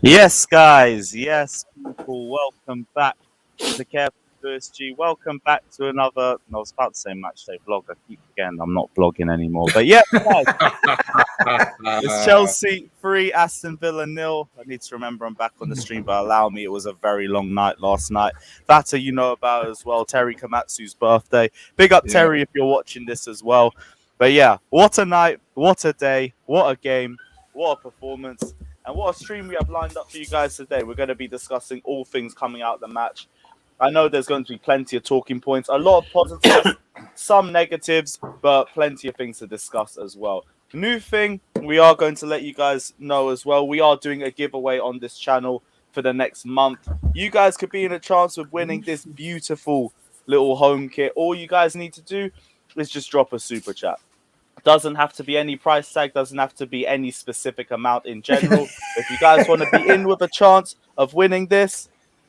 Yes, guys. Yes, people. Welcome back to Careful G. Welcome back to another. No, I was about to say match day vlog. I keep forgetting I'm not vlogging anymore. But yeah, guys, it's Chelsea 3, Aston Villa 0. I need to remember I'm back on the stream, but allow me. It was a very long night last night. Vata, you know about as well. Terry Komatsu's birthday. Big up Yeah, Terry if you're watching this as well. But yeah, what a night, what a day, what a game, what a performance. And what a stream we have lined up for you guys today. We're going to be discussing all things coming out of the match. I know there's going to be plenty of talking points, a lot of positives, some negatives, but plenty of things to discuss as well. New thing, we are going to let you guys know as well. We are doing a giveaway on this channel for the next month. You guys could be in a chance of winning this beautiful little home kit. All you guys need to do is just drop a super chat. Doesn't have to be any price tag, doesn't have to be any specific amount in general. If you guys want to be in with a chance of winning this,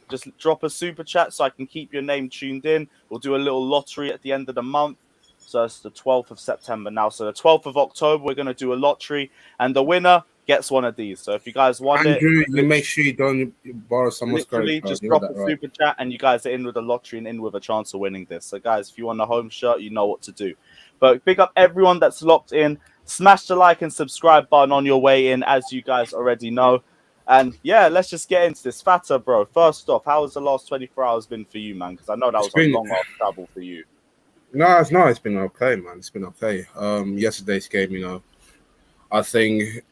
just drop a super chat so I can keep your name tuned in. We'll do a little lottery at the end of the month. So it's the 12th of September now. So the 12th of October, we're going to do a lottery, and the winner gets one of these. So if you guys want Andrew, it, you make sure you don't borrow someone's credit literally card. just You heard drop that a right? super chat, and you guys are in with a lottery and in with a chance of winning this. So guys, if you want a home shirt, you know what to do. But big up everyone that's locked in. Smash the like and subscribe button on your way in, as you guys already know. And yeah, let's just get into this. Fatter, bro. First off, how has the last 24 hours been for you, man? Because I know that It's was a been long off travel for you. It's been okay, man. It's been okay. Yesterday's game, I think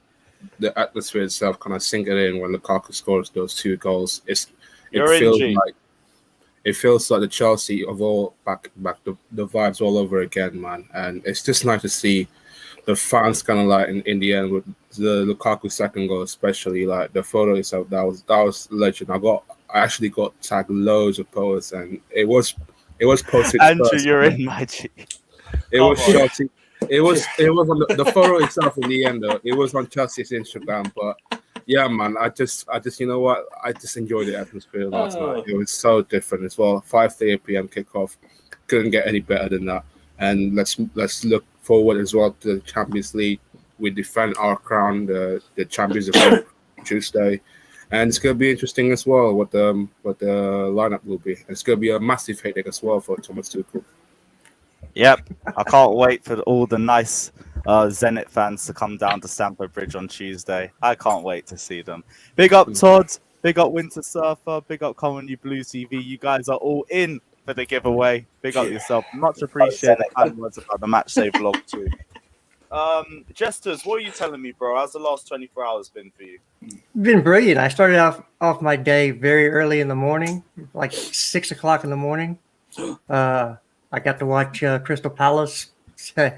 the atmosphere itself kind of sink it in when Lukaku scores those two goals. It You're in, feels G. like the Chelsea of all back the vibes all over again, man. And it's just nice to see the fans kind of like in the end with the Lukaku second goal, especially like the photo itself. That was legend. I actually got tagged loads of posts, and it was posted Andrew, first. you're in, my G. It Come was on. Chelsea. It was on the photo itself in the end though. It was on Chelsea's Instagram, but yeah, man. I just you know what? I just enjoyed the atmosphere last night. It was so different as well. 5:30 p.m. kickoff. Couldn't get any better than that. And let's look forward as well to the Champions League. We defend our crown, the Champions League Tuesday, and it's gonna be interesting as well what the lineup will be. It's gonna be a massive headache as well for Thomas Tuchel. Yep, I can't wait for all the nice Zenit fans to come down to Stamford Bridge on Tuesday. I can't wait to see them. Big up Todd, big up Winter Surfer, big up Common You Blue TV. You guys are all in for the giveaway. Big up yourself. Much appreciate the kind words about the match day vlog too. Jesters, what are you telling me, bro? How's the last 24 hours been for you? Been brilliant. I started off my day very early in the morning, like 6 o'clock in the morning. I got to watch Crystal Palace do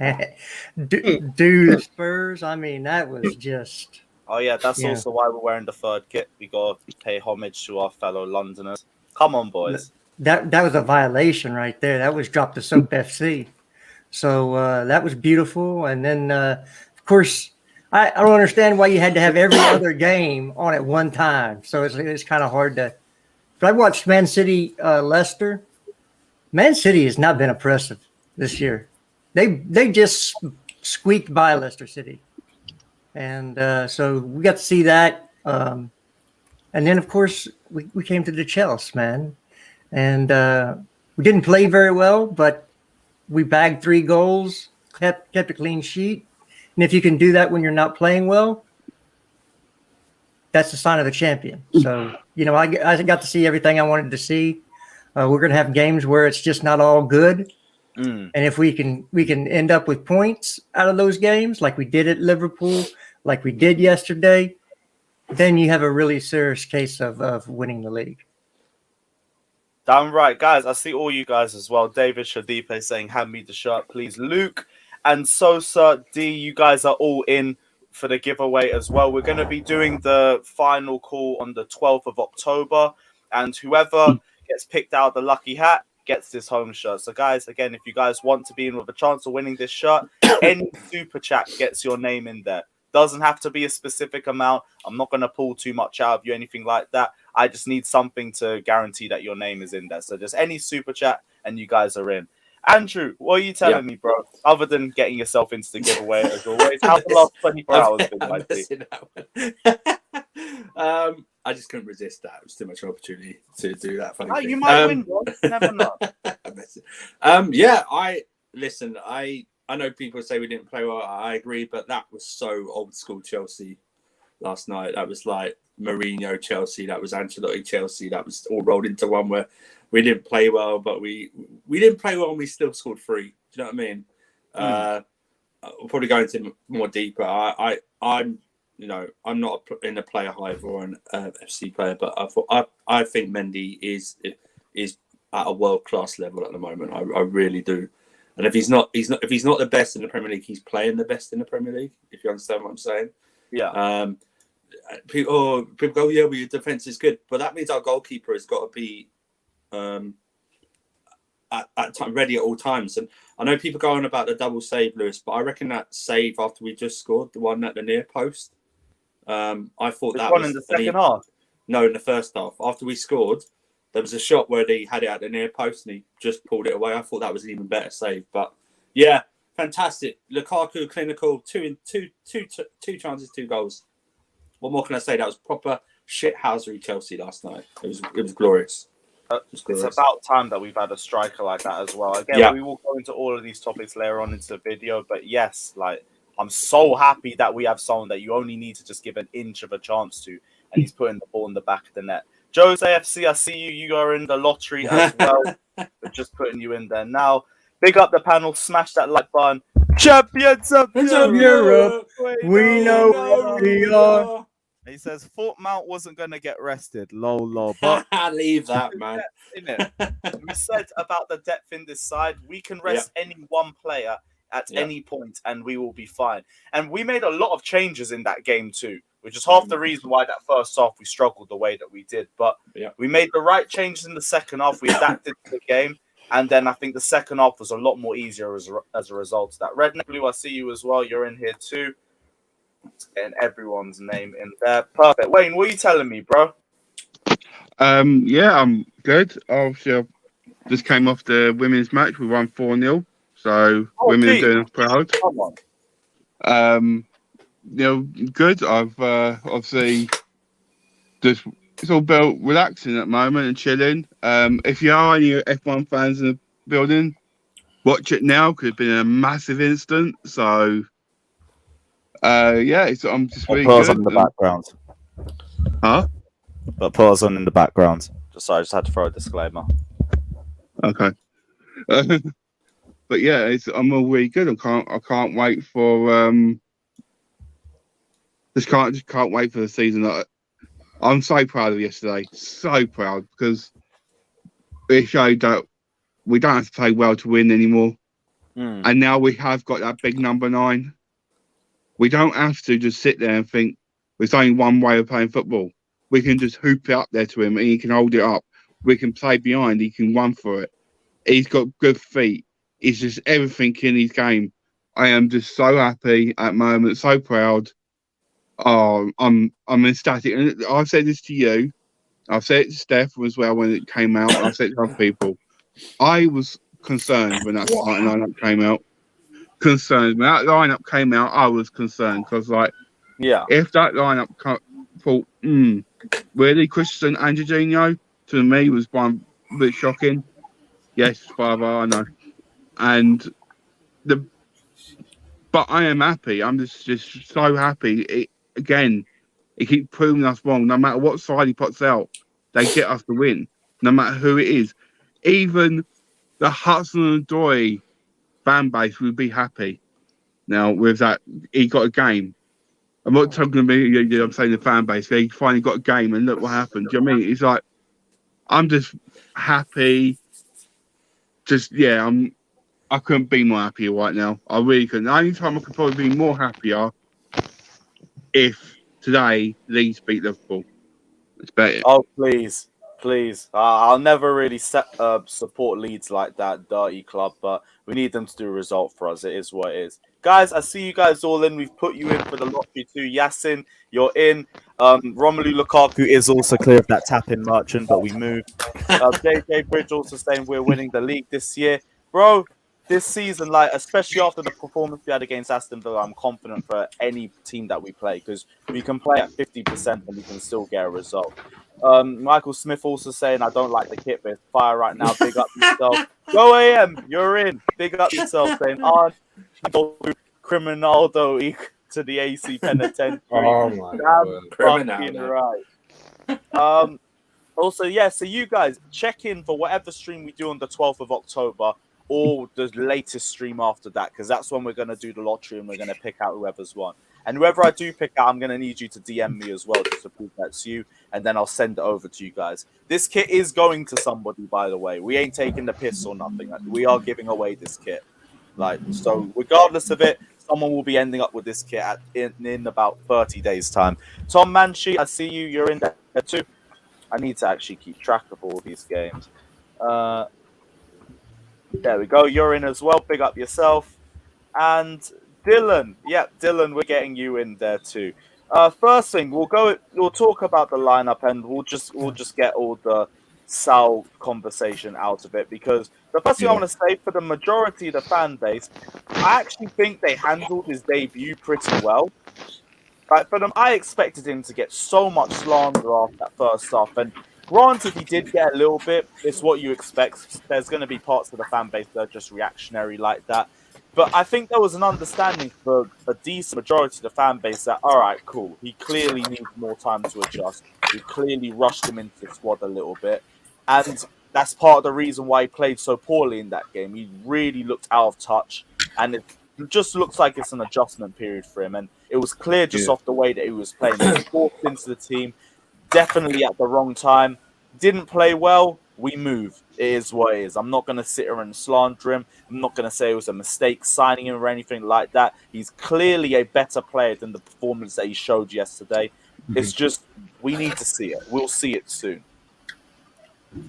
the Spurs. I mean, that was just. Oh yeah, that's Yeah. also why we're wearing the third kit. We got to pay homage to our fellow Londoners. Come on, boys. That was a violation right there. That was dropped to Soap FC. So that was beautiful. And then, of course, I don't understand why you had to have every other game on at one time. So it's kind of hard to. But I watched Man City Leicester. Man City has not been impressive this year. They just squeaked by Leicester City, and so we got to see that. And then, of course, we came to the Chelsea, man, and we didn't play very well, but we bagged 3 goals, kept a clean sheet, and if you can do that when you're not playing well, that's the sign of a champion. So I got to see everything I wanted to see. We're going to have games where it's just not all good. And if we can end up with points out of those games, like we did at Liverpool, like we did yesterday, then you have a really serious case of winning the league. Damn right, guys. I see all you guys as well. David Shadipe saying, hand me the shirt, please. Luke and Sosa D, you guys are all in for the giveaway as well. We're going to be doing the final call on the 12th of October, and whoever gets picked out the lucky hat gets this home shirt. So guys, again, if you guys want to be in with a chance of winning this shirt, any super chat gets your name in there. Doesn't have to be a specific amount. I'm not going to pull too much out of you, anything like that. I just need something to guarantee that your name is in there. So just any super chat and you guys are in. Andrew, what are you telling me, bro? Other than getting yourself into the giveaway as always, how's the last 24 hours been, my G? I just couldn't resist that. It was too much opportunity to do that funny Oh, thing. you might win, bro. Never know. Yeah, I know people say we didn't play well. I agree, but that was so old school Chelsea last night. That was like Mourinho Chelsea. That was Ancelotti Chelsea. That was all rolled into one where we didn't play well, but we didn't play well and we still scored 3. Do you know what I mean? We'll probably go into more deeper. I'm not in a player hive or an FC player, but I think Mendy is at a world class level at the moment. I really do. And if he's not the best in the Premier League, he's playing the best in the Premier League. If you understand what I'm saying. Yeah. People go, yeah, well, your defense is good, but that means our goalkeeper has got to be ready at all times. And I know people go on about the double save, Lewis, but I reckon that save after we just scored, the one at the near post, I thought that one was in the second half. No, in the first half. After we scored, there was a shot where they had it at the near post and he just pulled it away. I thought that was an even better save. But yeah, fantastic. Lukaku, clinical, two chances, 2 goals. What more can I say? That was proper shithousery Chelsea last night. It was glorious. It's about time that we've had a striker like that as well. Again, we will go into all of these topics later on into the video, but yes, like I'm so happy that we have someone that you only need to just give an inch of a chance to, and he's putting the ball in the back of the net. Joe's AFC, I see you. You are in the lottery as well. We're just putting you in there now. Big up the panel, smash that like button. Champions of Europe, we know what we are. He says Fort Mount wasn't going to get rested. Lol. But leave that, man. We said about the depth in this side, we can rest any one player at any point and we will be fine. And we made a lot of changes in that game too, which is half the reason why that first half we struggled the way that we did. But we made the right changes in the second half. We adapted to the game. And then I think the second half was a lot more easier as a result of that. Red and Blue, I see you as well. You're in here too. And everyone's name in there. Perfect. Wayne, what are you telling me, bro? Yeah, I'm good. Obviously, I just came off the women's match. We won 4-0. So women are doing us proud. Come on. Good. I've obviously just it's all about relaxing at the moment and chilling. If you are any F1 fans in the building, watch it now because it's been a massive incident. So I'm just really put us good. on in the background. Huh? But put us on in the background. I just had to throw a disclaimer. Okay. But yeah, I'm all really good. I can't wait for just can't wait for the season. I'm so proud of yesterday. So proud because it showed that we don't have to play well to win anymore. And now we have got that big number 9. We don't have to just sit there and think there's only one way of playing football. We can just hoop it up there to him and he can hold it up. We can play behind. He can run for it. He's got good feet. He's just everything in his game. I am just so happy at the moment, so proud. Oh, I'm ecstatic. And I've said this to you. I've said it to Steph as well when it came out. I've said it to other people. I was concerned when that starting lineup came out. When that lineup came out, I was concerned because, if that lineup thought, really, Christensen and Jorginho, to me, was one bit shocking. Yes, father, I know. But I am happy. I'm just so happy. He keeps proving us wrong. No matter what side he puts out, they get us the win. No matter who it is. Even the Hudson and Doy fan base would be happy. Now, with that, he got a game. I'm not talking to me, I'm saying the fan base. He finally got a game and look what happened. Do you know what I mean? It's like, I'm just happy. I couldn't be more happier right now. I really couldn't. The only time I could probably be more happier if today Leeds beat Liverpool. It's better. Oh, please. I'll never really support Leeds like that dirty club, but we need them to do a result for us. It is what it is. Guys, I see you guys all in. We've put you in for the lottery too. Yasin, you're in. Romelu Lukaku is also clear of that tap-in merchant, but we moved. JJ Bridge also saying we're winning the league this year. Bro, this season, like especially after the performance we had against Aston Villa, I'm confident for any team that we play because we can play at 50% and we can still get a result. Michael Smith also saying, I don't like the kit, but it's fire right now. Big up yourself. Go AM, you're in. Big up yourself. Saying, Criminaldo to the AC Penitentiary. Oh my God. Fucking right. Also, yeah, so you guys check in for whatever stream we do on the 12th of October or the latest stream after that, because that's when we're going to do the lottery and we're going to pick out whoever's won. And whoever I do pick out, I'm going to need you to DM me as well just to prove that's you, and then I'll send it over to you guys. This kit is going to somebody, by the way. We ain't taking the piss or nothing. We are giving away this kit. So regardless of it, someone will be ending up with this kit in about 30 days' time. Tom Manshi, I see you. You're in there too. I need to actually keep track of all these games. There we go. You're in as well. Big up yourself. And Dylan. Yep, Dylan, we're getting you in there too. First thing, we'll talk about the lineup and we'll just get all the Saul conversation out of it, because the first thing I want to say, for the majority of the fan base, I actually think they handled his debut pretty well. Like, for them, I expected him to get so much slander after that first half. And granted, he did get a little bit. It's what you expect. There's going to be parts of the fan base that are just reactionary like that. But I think there was an understanding for a decent majority of the fan base that, all right, cool, he clearly needs more time to adjust. We clearly rushed him into the squad a little bit. And that's part of the reason why he played so poorly in that game. He really looked out of touch. And it just looks like it's an adjustment period for him. And it was clear just off the way that he was playing. He was forced into the team, definitely at the wrong time. Didn't play well, we move. It is what it is. I'm not going to sit here and slander him. I'm not going to say it was a mistake signing him or anything like that. He's clearly a better player than the performance that he showed yesterday. It's just, we need to see it. We'll see it soon.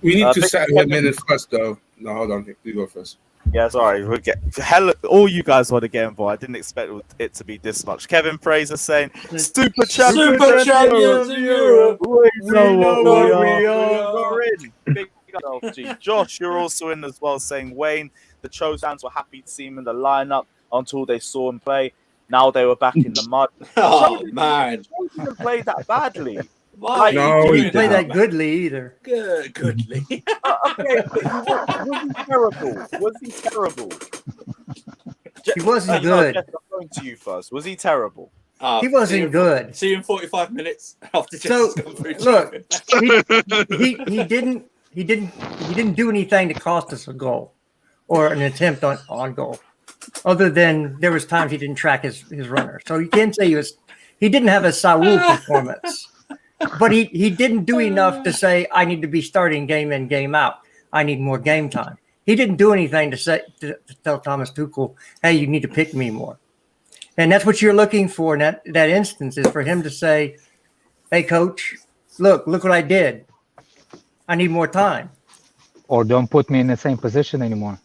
We need to settle him in first, though. No, hold on. You go first. Yeah, sorry. We'll get all you guys want to get involved. I didn't expect it to be this much. Kevin Fraser saying, Super champions of Europe. We know what we are in. Big up, G. Josh, you're also in as well, saying, Wayne, the Cho fans were happy to see him in the lineup until they saw him play. Now they were back in the mud. Man. Cho didn't play that badly. Like, no, he didn't play that goodly either. Goodly. Okay, was he terrible? Was he terrible? He wasn't good. I'm going to you first. Was he terrible? He wasn't good. See you in 45 minutes after so look, he didn't do anything to cost us a goal or an attempt on goal, other than there was times he didn't track his runner. So you can't say he didn't have a Saul performance. But he didn't do enough to say, I need to be starting game in, game out. I need more game time. He didn't do anything to tell Thomas Tuchel, hey, you need to pick me more. And that's what you're looking for in that instance, is for him to say, hey, coach, look what I did. I need more time. Or don't put me in the same position anymore.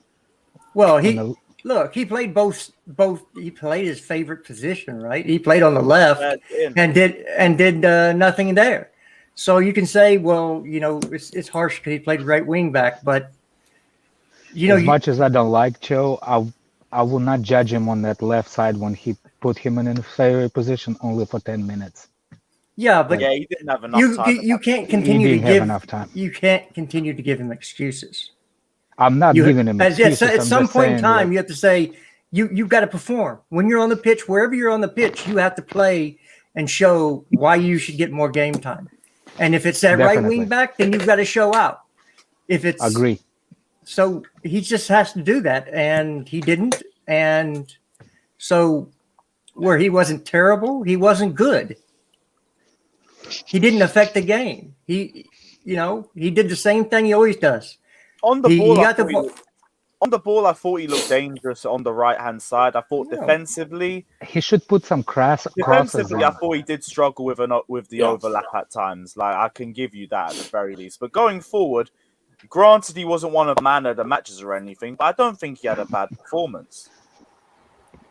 Well, he played both. He played his favorite position, right? He played on the left and did nothing there. So you can say, well, it's harsh because he played right wing back, but as much as I don't like Cho, I will not judge him on that left side when he put him in a favorite position only for 10 minutes. Yeah, but he didn't have enough time. You can't continue to give enough time. You can't continue to give him excuses. I'm not giving him excuses. At some point in time, you have to say, you've got to perform. When you're on the pitch, wherever you're on the pitch, you have to play and show why you should get more game time. And if it's that right wing back, then you've got to show out. Agree. So he just has to do that, and he didn't. And so where he wasn't terrible, he wasn't good. He didn't affect the game. He did the same thing he always does. On the ball, I thought he looked dangerous on the right-hand side. I thought defensively, he should put some crosses. Defensively, I thought he did struggle with the overlap at times. Like, I can give you that at the very least. But going forward, granted, he wasn't one of the man of the matches or anything, but I don't think he had a bad performance.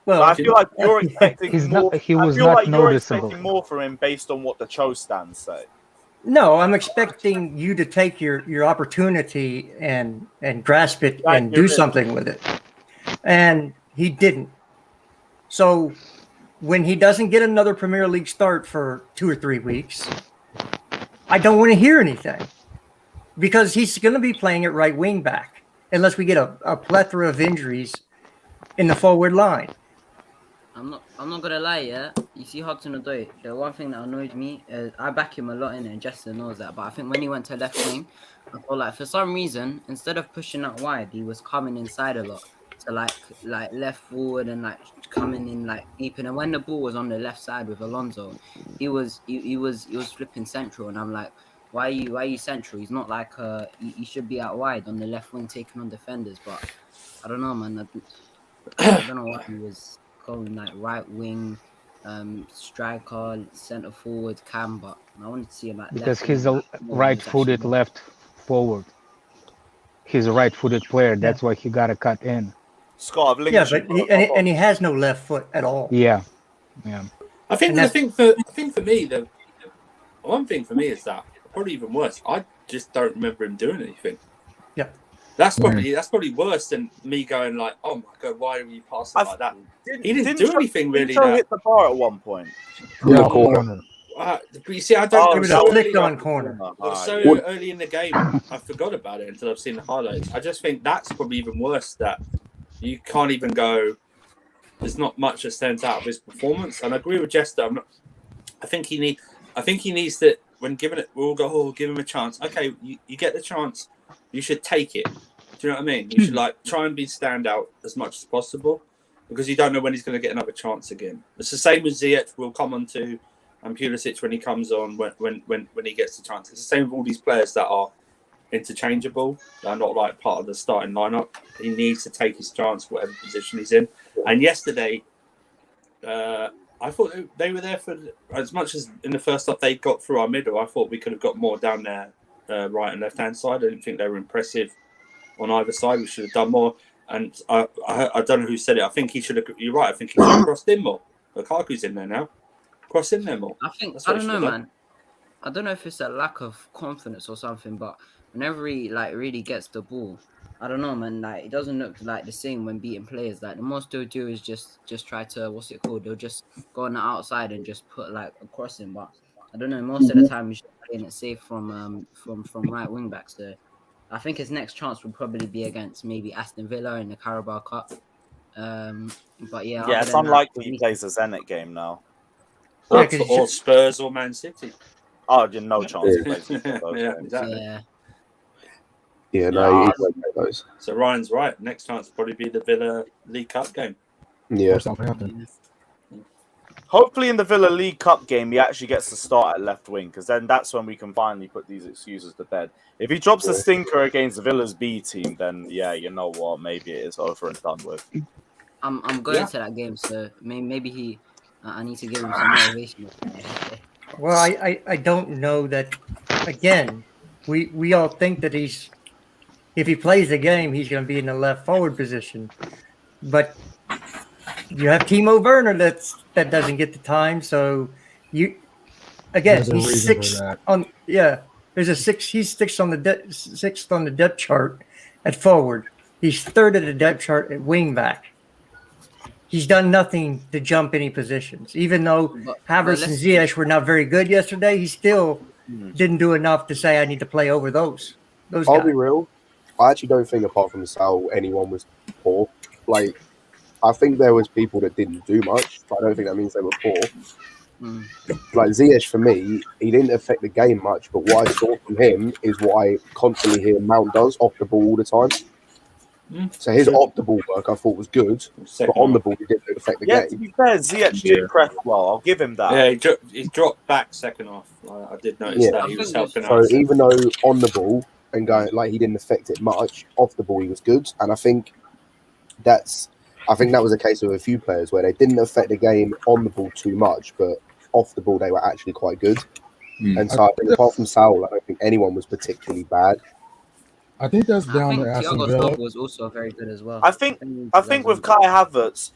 Well, I feel like you're expecting more. You're expecting more from him based on what the Cho stands say. No, I'm expecting you to take your opportunity and grasp it and do something with it. and he didn't. So when he doesn't get another Premier League start for 2 or 3 weeks, I don't want to hear anything because he's going to be playing at right wing back unless we get a plethora of injuries in the forward line. I'm not gonna lie, yeah. You see Hudson-Odoi, the one thing that annoyed me is I back him a lot in it, and Jester knows that. But I think when he went to left wing, I felt like for some reason, instead of pushing out wide, he was coming inside a lot to like left forward and like coming in like deeper. And when the ball was on the left side with Alonso, he was flipping central, and I'm like, why are you central? He's not like he should be out wide on the left wing taking on defenders. But I don't know, man. I don't know why he was going like right wing, striker, centre forward, cam, but I wanted to see him at Because left he's wing, a right-footed left forward. He's a right-footed player. That's why he got to cut in. Scott, I've linked Yeah, you. but he has no left foot at all. Yeah. I think And the thing for me, the one thing for me is that probably even worse. I just don't remember him doing anything. Yeah. That's probably worse than me going like, oh my god, why are you passing like that? He didn't do anything really. Didn't hit the bar at one point. Yeah, corner. But you see, I don't. It was a flicked on corner. So early in the game, I forgot about it until I've seen the highlights. I just think that's probably even worse. That you can't even go. There's not much that stands out of his performance, and I agree with Jester. I think he needs to. When given it, we'll go. Oh, give him a chance. Okay, you get the chance. You should take it. Do you know what I mean? You should like try and be stand out as much as possible because you don't know when he's going to get another chance again. It's the same with Ziyech. We'll come on to and Pulisic when he comes on when he gets the chance. It's the same with all these players that are interchangeable. They're not like part of the starting lineup. He needs to take his chance, whatever position he's in. And yesterday, I thought they were there for as much as in the first half they got through our middle. I thought we could have got more down there. Right and left hand side. I didn't think they were impressive on either side. We should have done more. And I don't know who said it. I think he should have. You're right. I think he should have crossed in more. Lukaku's in there now. Cross in there more. I don't know, man. I don't know if it's a lack of confidence or something, but whenever he like really gets the ball, I don't know, man. Like it doesn't look like the same when beating players. Like the most they'll do is just try to They'll just go on the outside and just put like a cross in, but. I don't know. Most of the time, he's playing it safe from right wing back. So I think his next chance would probably be against maybe Aston Villa in the Carabao Cup. But yeah, it's unlikely he plays a Zenit game now. Or Spurs or Man City. Oh, no chance he plays. Yeah, exactly. Yeah, no, he's like those. So Ryan's right. Next chance would probably be the Villa League Cup game. Yeah. Hopefully in the Villa League Cup game, he actually gets to start at left wing because then that's when we can finally put these excuses to bed. If he drops a stinker against Villa's B team, then yeah, you know what? Maybe it is over and done with. I'm going to that game, so maybe I need to give him some motivation. Well, I don't know that. Again, we all think that if he plays the game, he's going to be in the left forward position, but. You have Timo Werner that doesn't get the time, so he's sixth on there's a six. He's sixth on the depth chart at forward. He's third at the depth chart at wing back. He's done nothing to jump any positions, even though Havertz and Ziyech were not very good yesterday. He still didn't do enough to say I need to play over those guys. I'll be real. I actually don't think apart from Saul anyone was poor. Like. I think there was people that didn't do much, but I don't think that means they were poor. Like Ziyech, for me, he didn't affect the game much, but what I saw from him is what I constantly hear Mount does off the ball all the time. So his off the ball work I thought was good, but on the ball he didn't affect the game. To be fair, Ziyech did press well. I'll give him that. Yeah, he dropped back second half. I did notice that he was helping out. So even though on the ball and going like he didn't affect it much, off the ball he was good, and I think that was a case of a few players where they didn't affect the game on the ball too much, but off the ball they were actually quite good. And so I think apart from Saul, I don't think anyone was particularly bad. I think that's down to Aston Villa. Thiago was also very good as well. I think with Kai Havertz,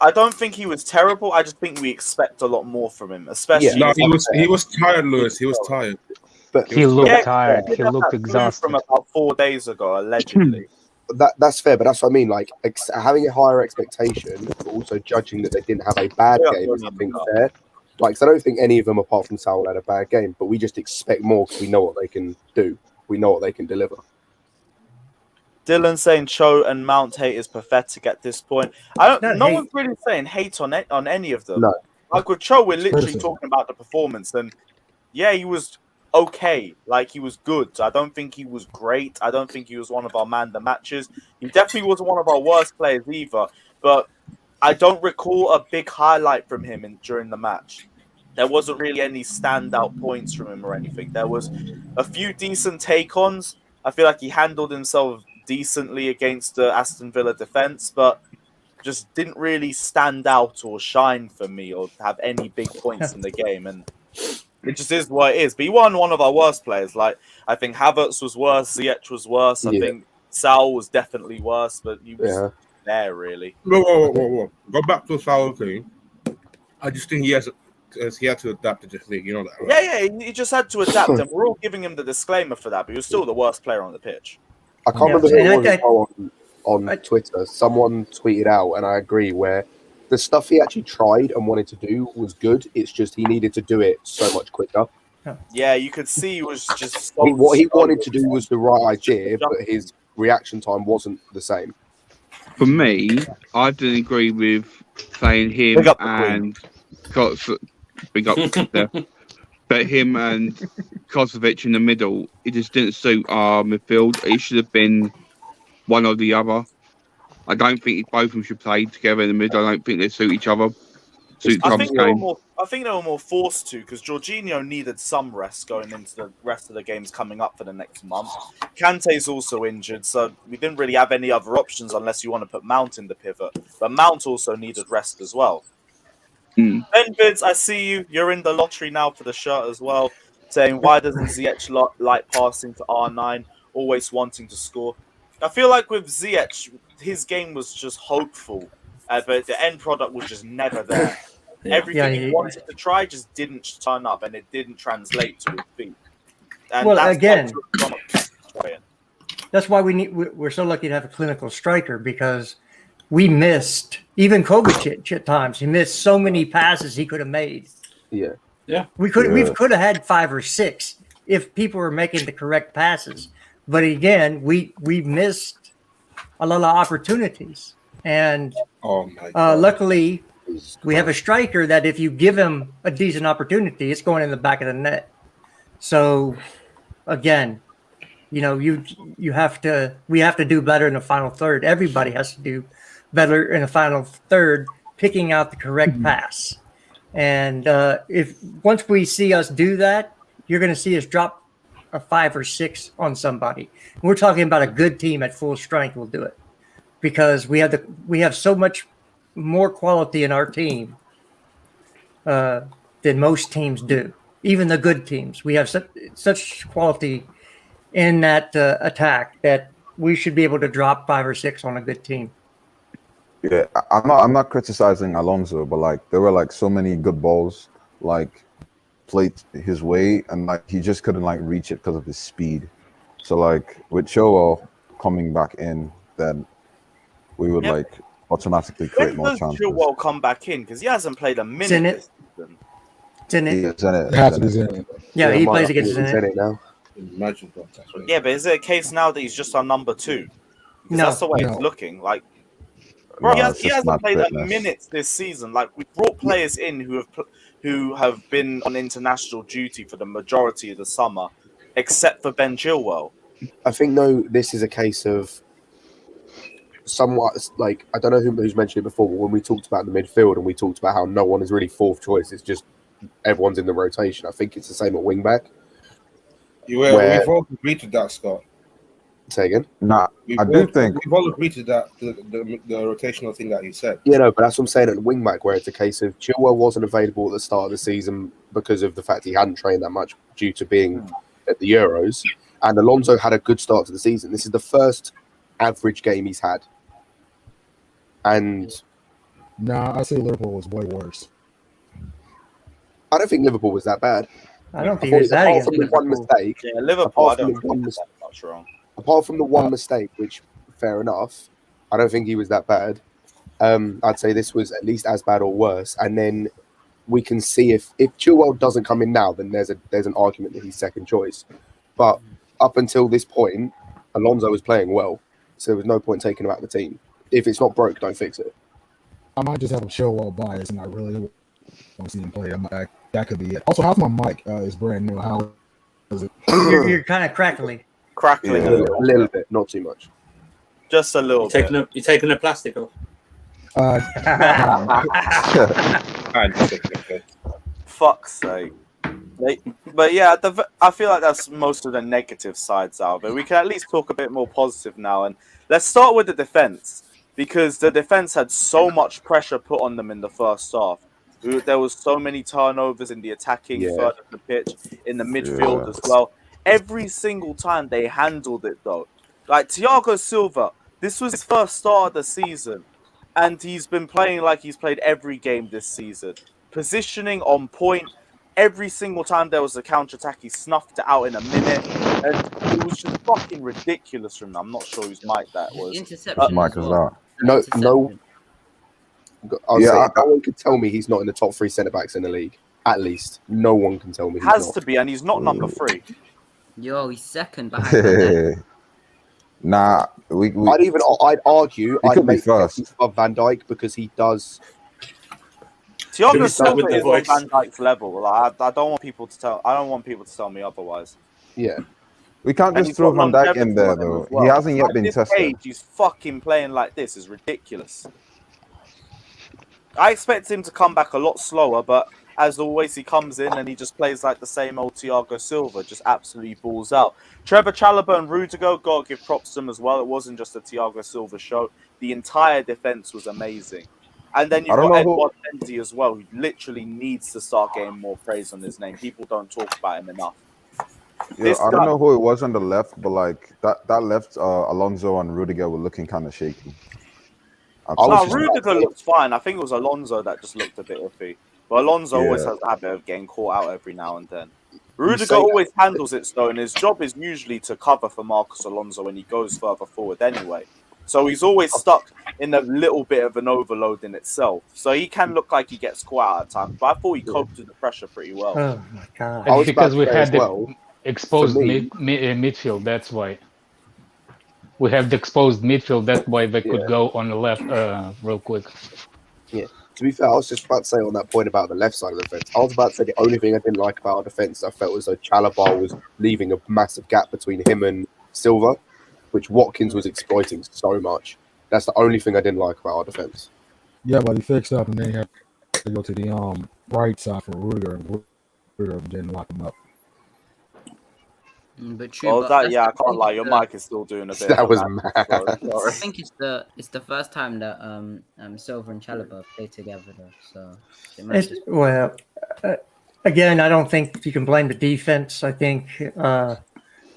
I don't think he was terrible. I just think we expect a lot more from him, especially. No, he was tired, Lewis. He was tired. But he looked tired. He looked exhausted. From about 4 days ago, allegedly. that's fair, but that's what I mean. Like having a higher expectation, but also judging that they didn't have a bad game is, I think, fair. Like, 'cause I don't think any of them, apart from Saul, had a bad game, but we just expect more because we know what they can do. We know what they can deliver. Dylan saying Cho and Mount hate is pathetic at this point. No one's really saying hate on any of them. No. Like with Cho, we're literally personal. talking about the performance, and yeah, he was okay. Like, he was good. I don't think he was great. I don't think he was one of our man of the matches. He definitely wasn't one of our worst players either. But I don't recall a big highlight from him during the match. There wasn't really any standout points from him or anything. There was a few decent take-ons. I feel like he handled himself decently against the Aston Villa defense, but just didn't really stand out or shine for me or have any big points in the game. And it just is what it is. But he won one of our worst players. Like, I think Havertz was worse, Ziyech was worse. I think Saul was definitely worse, but he was there, really. Whoa. Go back to Saul thing. I just think he had to adapt to this league. You know that, right? Yeah, he just had to adapt, and we're all giving him the disclaimer for that, but he was still the worst player on the pitch. I can't remember who it was on Twitter. Someone tweeted out, and I agree, where the stuff he actually tried and wanted to do was good. It's just he needed to do it so much quicker. Yeah, you could see he was just... What he wanted to do was the right idea, but his reaction time wasn't the same. For me, I didn't agree with saying him and... Big up there. But him and Kovacic in the middle, it just didn't suit our midfield. It should have been one or the other. I don't think both of them should play together in the middle. I don't think they suit each other. I think they were more forced to, because Jorginho needed some rest going into the rest of the games coming up for the next month. Kante's also injured, so we didn't really have any other options unless you want to put Mount in the pivot. But Mount also needed rest as well. Ben Vids, I see you. You're in the lottery now for the shirt as well, saying, why doesn't Ziyech like passing to R9, always wanting to score? I feel like with Ziyech, his game was just hopeful, but the end product was just never there. Everything he wanted to try just didn't turn up, and it didn't translate to his feet. And that's why we're so lucky to have a clinical striker, because we missed, even Kovacic at times, he missed so many passes he could have made. Yeah. We could have had 5 or 6 if people were making the correct passes. But again, we missed a lot of opportunities. And luckily, we have a striker that if you give him a decent opportunity, it's going in the back of the net. So again, you know, we have to do better in the final third. Everybody has to do better in the final third, picking out the correct pass. And if once we see us do that, you're going to see us drop a 5 or 6 on somebody. And we're talking about a good team at full strength will do it, because we have so much more quality in our team than most teams do. Even the good teams, we have such quality in that attack that we should be able to drop 5 or 6 on a good team. Yeah, I'm not criticizing Alonso, but like there were like so many good balls like played his way, and like he just couldn't like reach it because of his speed. So like with Chilwell coming back in, then we would like automatically create more chances. Chilwell come back in, because he hasn't played a minute. Zenit. Yeah, he plays against Zenit now. Yeah, but is it a case now that he's just our number 2? Because that's the way it's looking. Like, bro, he hasn't played a minute this season. Like, we brought players in who have been on international duty for the majority of the summer, except for Ben Chilwell. I think this is a case of somewhat like, I don't know who's mentioned it before, but when we talked about the midfield and we talked about how no one is really fourth choice, it's just everyone's in the rotation. I think it's the same at wing back. We've all agreed to that, Scott. Say again? Nah, I do think we've all agreed to that, the rotational thing that you said. Yeah, no, but that's what I'm saying at wing back, where it's a case of Chilwell wasn't available at the start of the season because of the fact he hadn't trained that much due to being at the Euros, and Alonso had a good start to the season. This is the first average game he's had. And I say Liverpool was way worse. I don't think Liverpool was that bad. I don't think it was that against Liverpool. One mistake. Yeah, Liverpool, I don't think that's much wrong. Apart from the one mistake, which fair enough. I don't think he was that bad. I'd say this was at least as bad or worse. And then we can see if Chilwell doesn't come in now, then there's an argument that he's second choice. But up until this point, Alonso was playing well, so there was no point taking him out of the team. If it's not broke, don't fix it. I might just have a Chilwell bias, and I really want to see him play. That could be it. Also, how's my mic? Is brand new. How is it? You're kind of crackly. Crackling a little bit, not too much. Just a little bit. You're taking the plastic off. Fuck's sake. But yeah, I feel like that's most of the negative sides out of it. We can at least talk a bit more positive now. And let's start with the defense, because the defense had so much pressure put on them in the first half. There was so many turnovers in the attacking third of the pitch, in the midfield as well. Every single time they handled it, though. Like Thiago Silva, this was his first start of the season, and he's been playing like he's played every game this season. Positioning on point. Every single time there was a counter-attack, he snuffed it out in a minute. And it was just fucking ridiculous from him. I'm not sure whose mic that was. Interception. Mike is out. No. No one could tell me he's not in the top 3 centre-backs in the league. At least. No one can tell me he's Has not. to be, and he's not number 3. Yo, he's second behind. Nah, I'd argue He I'd could be make first. of Van Dijk because he does. Thiago start with Silva the is voice? on Van Dijk's level. Like, I don't want people to tell me otherwise. Yeah. we can't And just he's throw got Van Dijk in longevity there on him though. as well. He hasn't yet At been this tested. age, he's fucking playing like this is ridiculous. I expect him to come back a lot slower, but as always, he comes in and he just plays like the same old Thiago Silva, just absolutely balls out. Trevor Chalobah and Rudiger, got to give props to them as well. It wasn't just a Thiago Silva show. The entire defense was amazing. And then you've got Edouard Mendy as well, who literally needs to start getting more praise on his name. People don't talk about him enough. Yeah, I don't know who it was on the left, but like that left, Alonso and Rudiger were looking kind of shaky. No, Rudiger looks fine. I think it was Alonso that just looked a bit iffy. But Alonso always has a habit of getting caught out every now and then. Rudiger always handles it though, and his job is usually to cover for Marcos Alonso when he goes further forward anyway. So he's always stuck in a little bit of an overload in itself. So he can look like he gets caught out at times, but I thought he coped with the pressure pretty well. Oh my god! It's because we had the exposed midfield. That's why we have the exposed midfield. That's why they could go on the left real quick. Yeah. To be fair, I was just about to say on that point about the left side of the defence. I was about to say the only thing I didn't like about our defence, I felt as though Chalobah was leaving a massive gap between him and Silva, which Watkins was exploiting so much. That's the only thing I didn't like about our defence. Yeah, but he fixed up, and then he had to go to the right side for Rudiger, and Rudiger didn't lock him up. But true, Oh, but that, yeah, I can't lie. Your mic is still doing a bit. That of was that. mad. I think it's the first time that Silva and Chalobah played together though. So it might just... Well, again, I don't think you can blame the defense. I think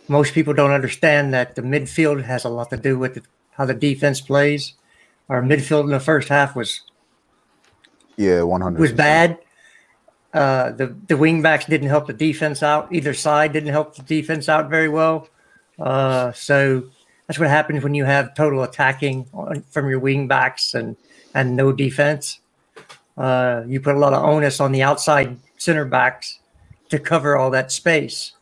most people don't understand that the midfield has a lot to do with how the defense plays. Our midfield in the first half was 100% was bad. The wing backs didn't help the defense out. Either side didn't help the defense out very well. So that's what happens when you have total attacking from your wing backs and no defense. You put a lot of onus on the outside center backs to cover all that space.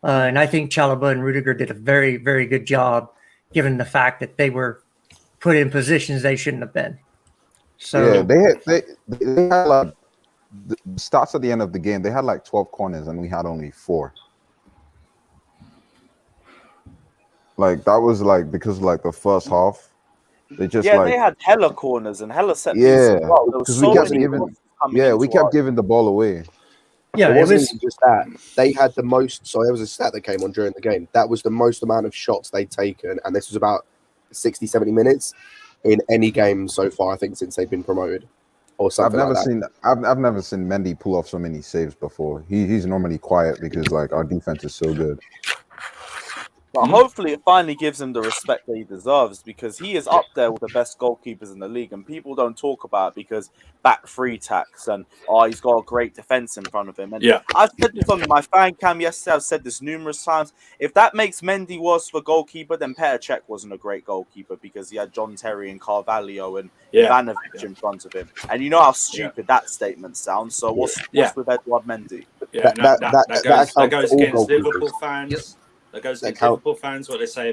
And I think Chalobah and Rudiger did a very, very good job, given the fact that they were put in positions they shouldn't have been. So yeah, they had like the starts at the end of the game. They had like 12 corners, and we had only 4. Like that was like because like the first half, they just they had hella corners and hella set pieces as well. There was because so we kept many giving giving the ball away. yeah, It wasn't even just that. They had the most. So there was a stat that came on during the game. That was the most amount of shots they'd taken, and this was about 60, 70 minutes in any game so far, I think, since they've been promoted. Or something I've never seen Mendy pull off so many saves before. He's normally quiet because like our defense is so good. But hopefully it finally gives him the respect that he deserves, because he is up there with the best goalkeepers in the league, and people don't talk about it because back free tax and he's got a great defense in front of him. And I've said this on my fan cam yesterday, I've said this numerous times. If that makes Mendy worse for goalkeeper, then Petr Cech wasn't a great goalkeeper, because he had John Terry and Carvalho and Ivanovic in front of him. And you know how stupid that statement sounds. So what's with Edouard Mendy? Yeah, that goes against Liverpool fans. That goes against Liverpool fans, what they say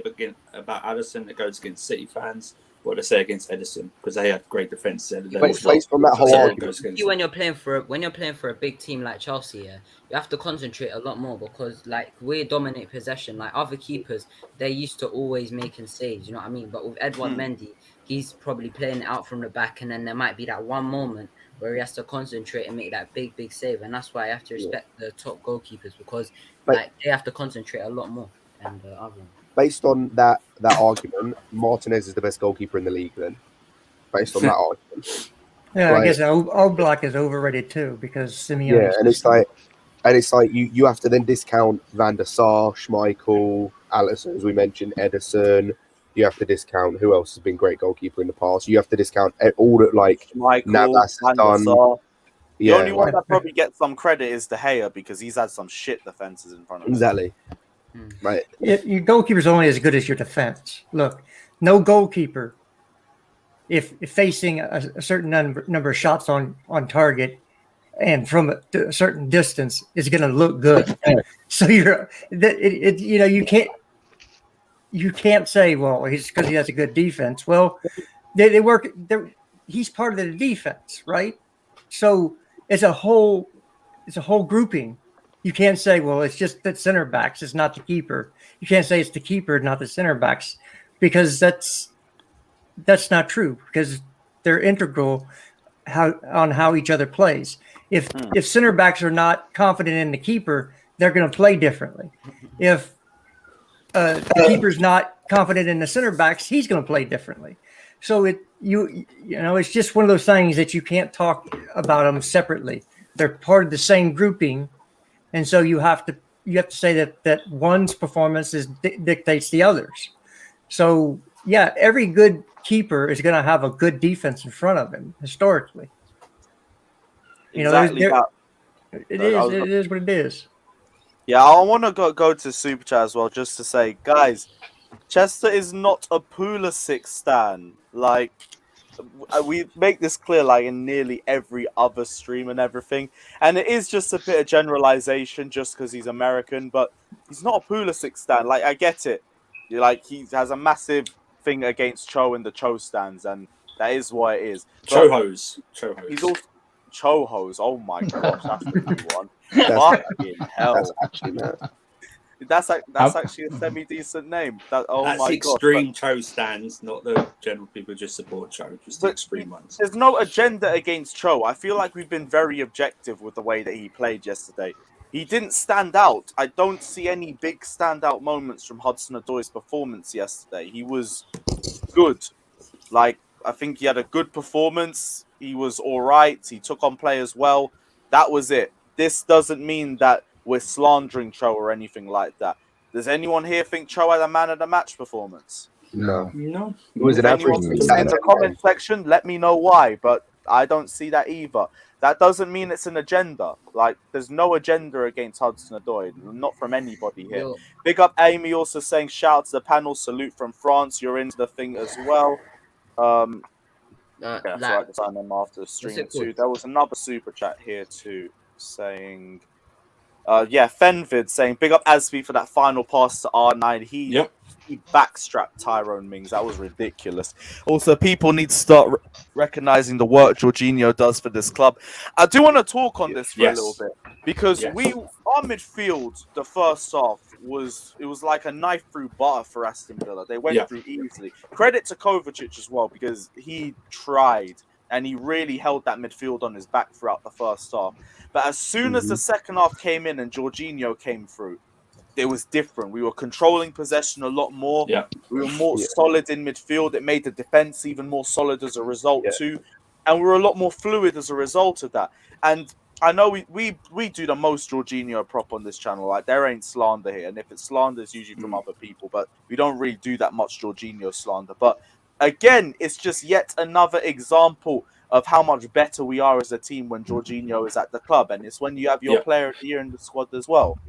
about Alisson. That goes against City fans, what they say against Edison, because they had great defence. Based on that whole argument, when you're playing for a big team like Chelsea, you have to concentrate a lot more, because like we dominate possession. Like other keepers, they're used to always making saves. You know what I mean? But with Edouard Mendy, he's probably playing it out from the back, and then there might be that one moment where he has to concentrate and make that big save, and that's why I have to respect the top goalkeepers, because like they have to concentrate a lot more than the other one. Based on that argument, Martinez is the best goalkeeper in the league. Then, based on that argument, I guess Oblak is overrated too, because Simeone. Yeah, and it's like you have to then discount Van der Sar, Schmeichel, Alisson, as we mentioned, Edison. You have to discount who else has been great goalkeeper in the past. You have to discount all that, like Navas has done. The only one that probably gets some credit is De Gea, because he's had some shit defenses in front of him. Exactly. Right. Your goalkeeper's only as good as your defense. Look, no goalkeeper, if facing a certain number of shots on target and from a certain distance, is going to look good. So you can't say, well, he's because he has a good defense. Well, they work. He's part of the defense, right? So it's a whole grouping. You can't say, well, it's just the center backs, it's not the keeper. You can't say it's the keeper, not the center backs, because that's not true, because they're integral on how each other plays. If center backs are not confident in the keeper, they're going to play differently. If the keeper's not confident in the center backs, he's going to play differently. So it's just one of those things that you can't talk about them separately. They're part of the same grouping. And so you have to say that one's performance dictates the others. So yeah, every good keeper is going to have a good defense in front of him historically. Exactly. It is what it is. Yeah, I want to go to Super Chat as well, just to say, guys, Chester is not a Pulisic stan. Like, we make this clear, like, in nearly every other stream and everything. And it is just a bit of generalization just because he's American, but he's not a Pulisic stan. Like, I get it. Like, he has a massive thing against Cho in the Cho stands, and that is what it is. Chohos. He's also Chohos. Oh my gosh, that's the new one. Fucking hell. That's actually a semi-decent name. That's extreme Cho stands, not the general people who just support Cho, just the extreme ones. There's no agenda against Cho. I feel like we've been very objective with the way that he played yesterday. He didn't stand out. I don't see any big standout moments from Hudson-Odoi's performance yesterday. He was good. Like, I think he had a good performance. He was all right. He took on players well. That was it. This doesn't mean that we're slandering Cho or anything like that. Does anyone here think Cho had a man of the match performance? No. It was an average. In the comment section, let me know why, but I don't see that either. That doesn't mean it's an agenda. Like, there's no agenda against Hudson-Odoi, not from anybody here. Big up Amy also saying, shout out to the panel, salute from France. You're into the thing as well. So I can sign them after the stream too. There was another super chat here too, saying, Fenvid saying, big up Asby for that final pass to R9. He backstrapped Tyrone Mings. That was ridiculous. Also, people need to start recognizing the work Jorginho does for this club. I do want to talk on this for a little bit, because our midfield, the first half, was like a knife through butter for Aston Villa. They went through easily. Credit to Kovacic as well, because he tried and he really held that midfield on his back throughout the first half. But as soon as the second half came in and Jorginho came through, it was different. We were controlling possession a lot more. We were more solid in midfield. It made the defense even more solid as a result too. And we were a lot more fluid as a result of that. And I know we do the most Jorginho prop on this channel. Like there ain't slander here, and if it's slander, it's usually from other people. But we don't really do that much Jorginho slander. But again, it's just yet another example of how much better we are as a team when Jorginho is at the club, and it's when you have your player of the year in the squad as well.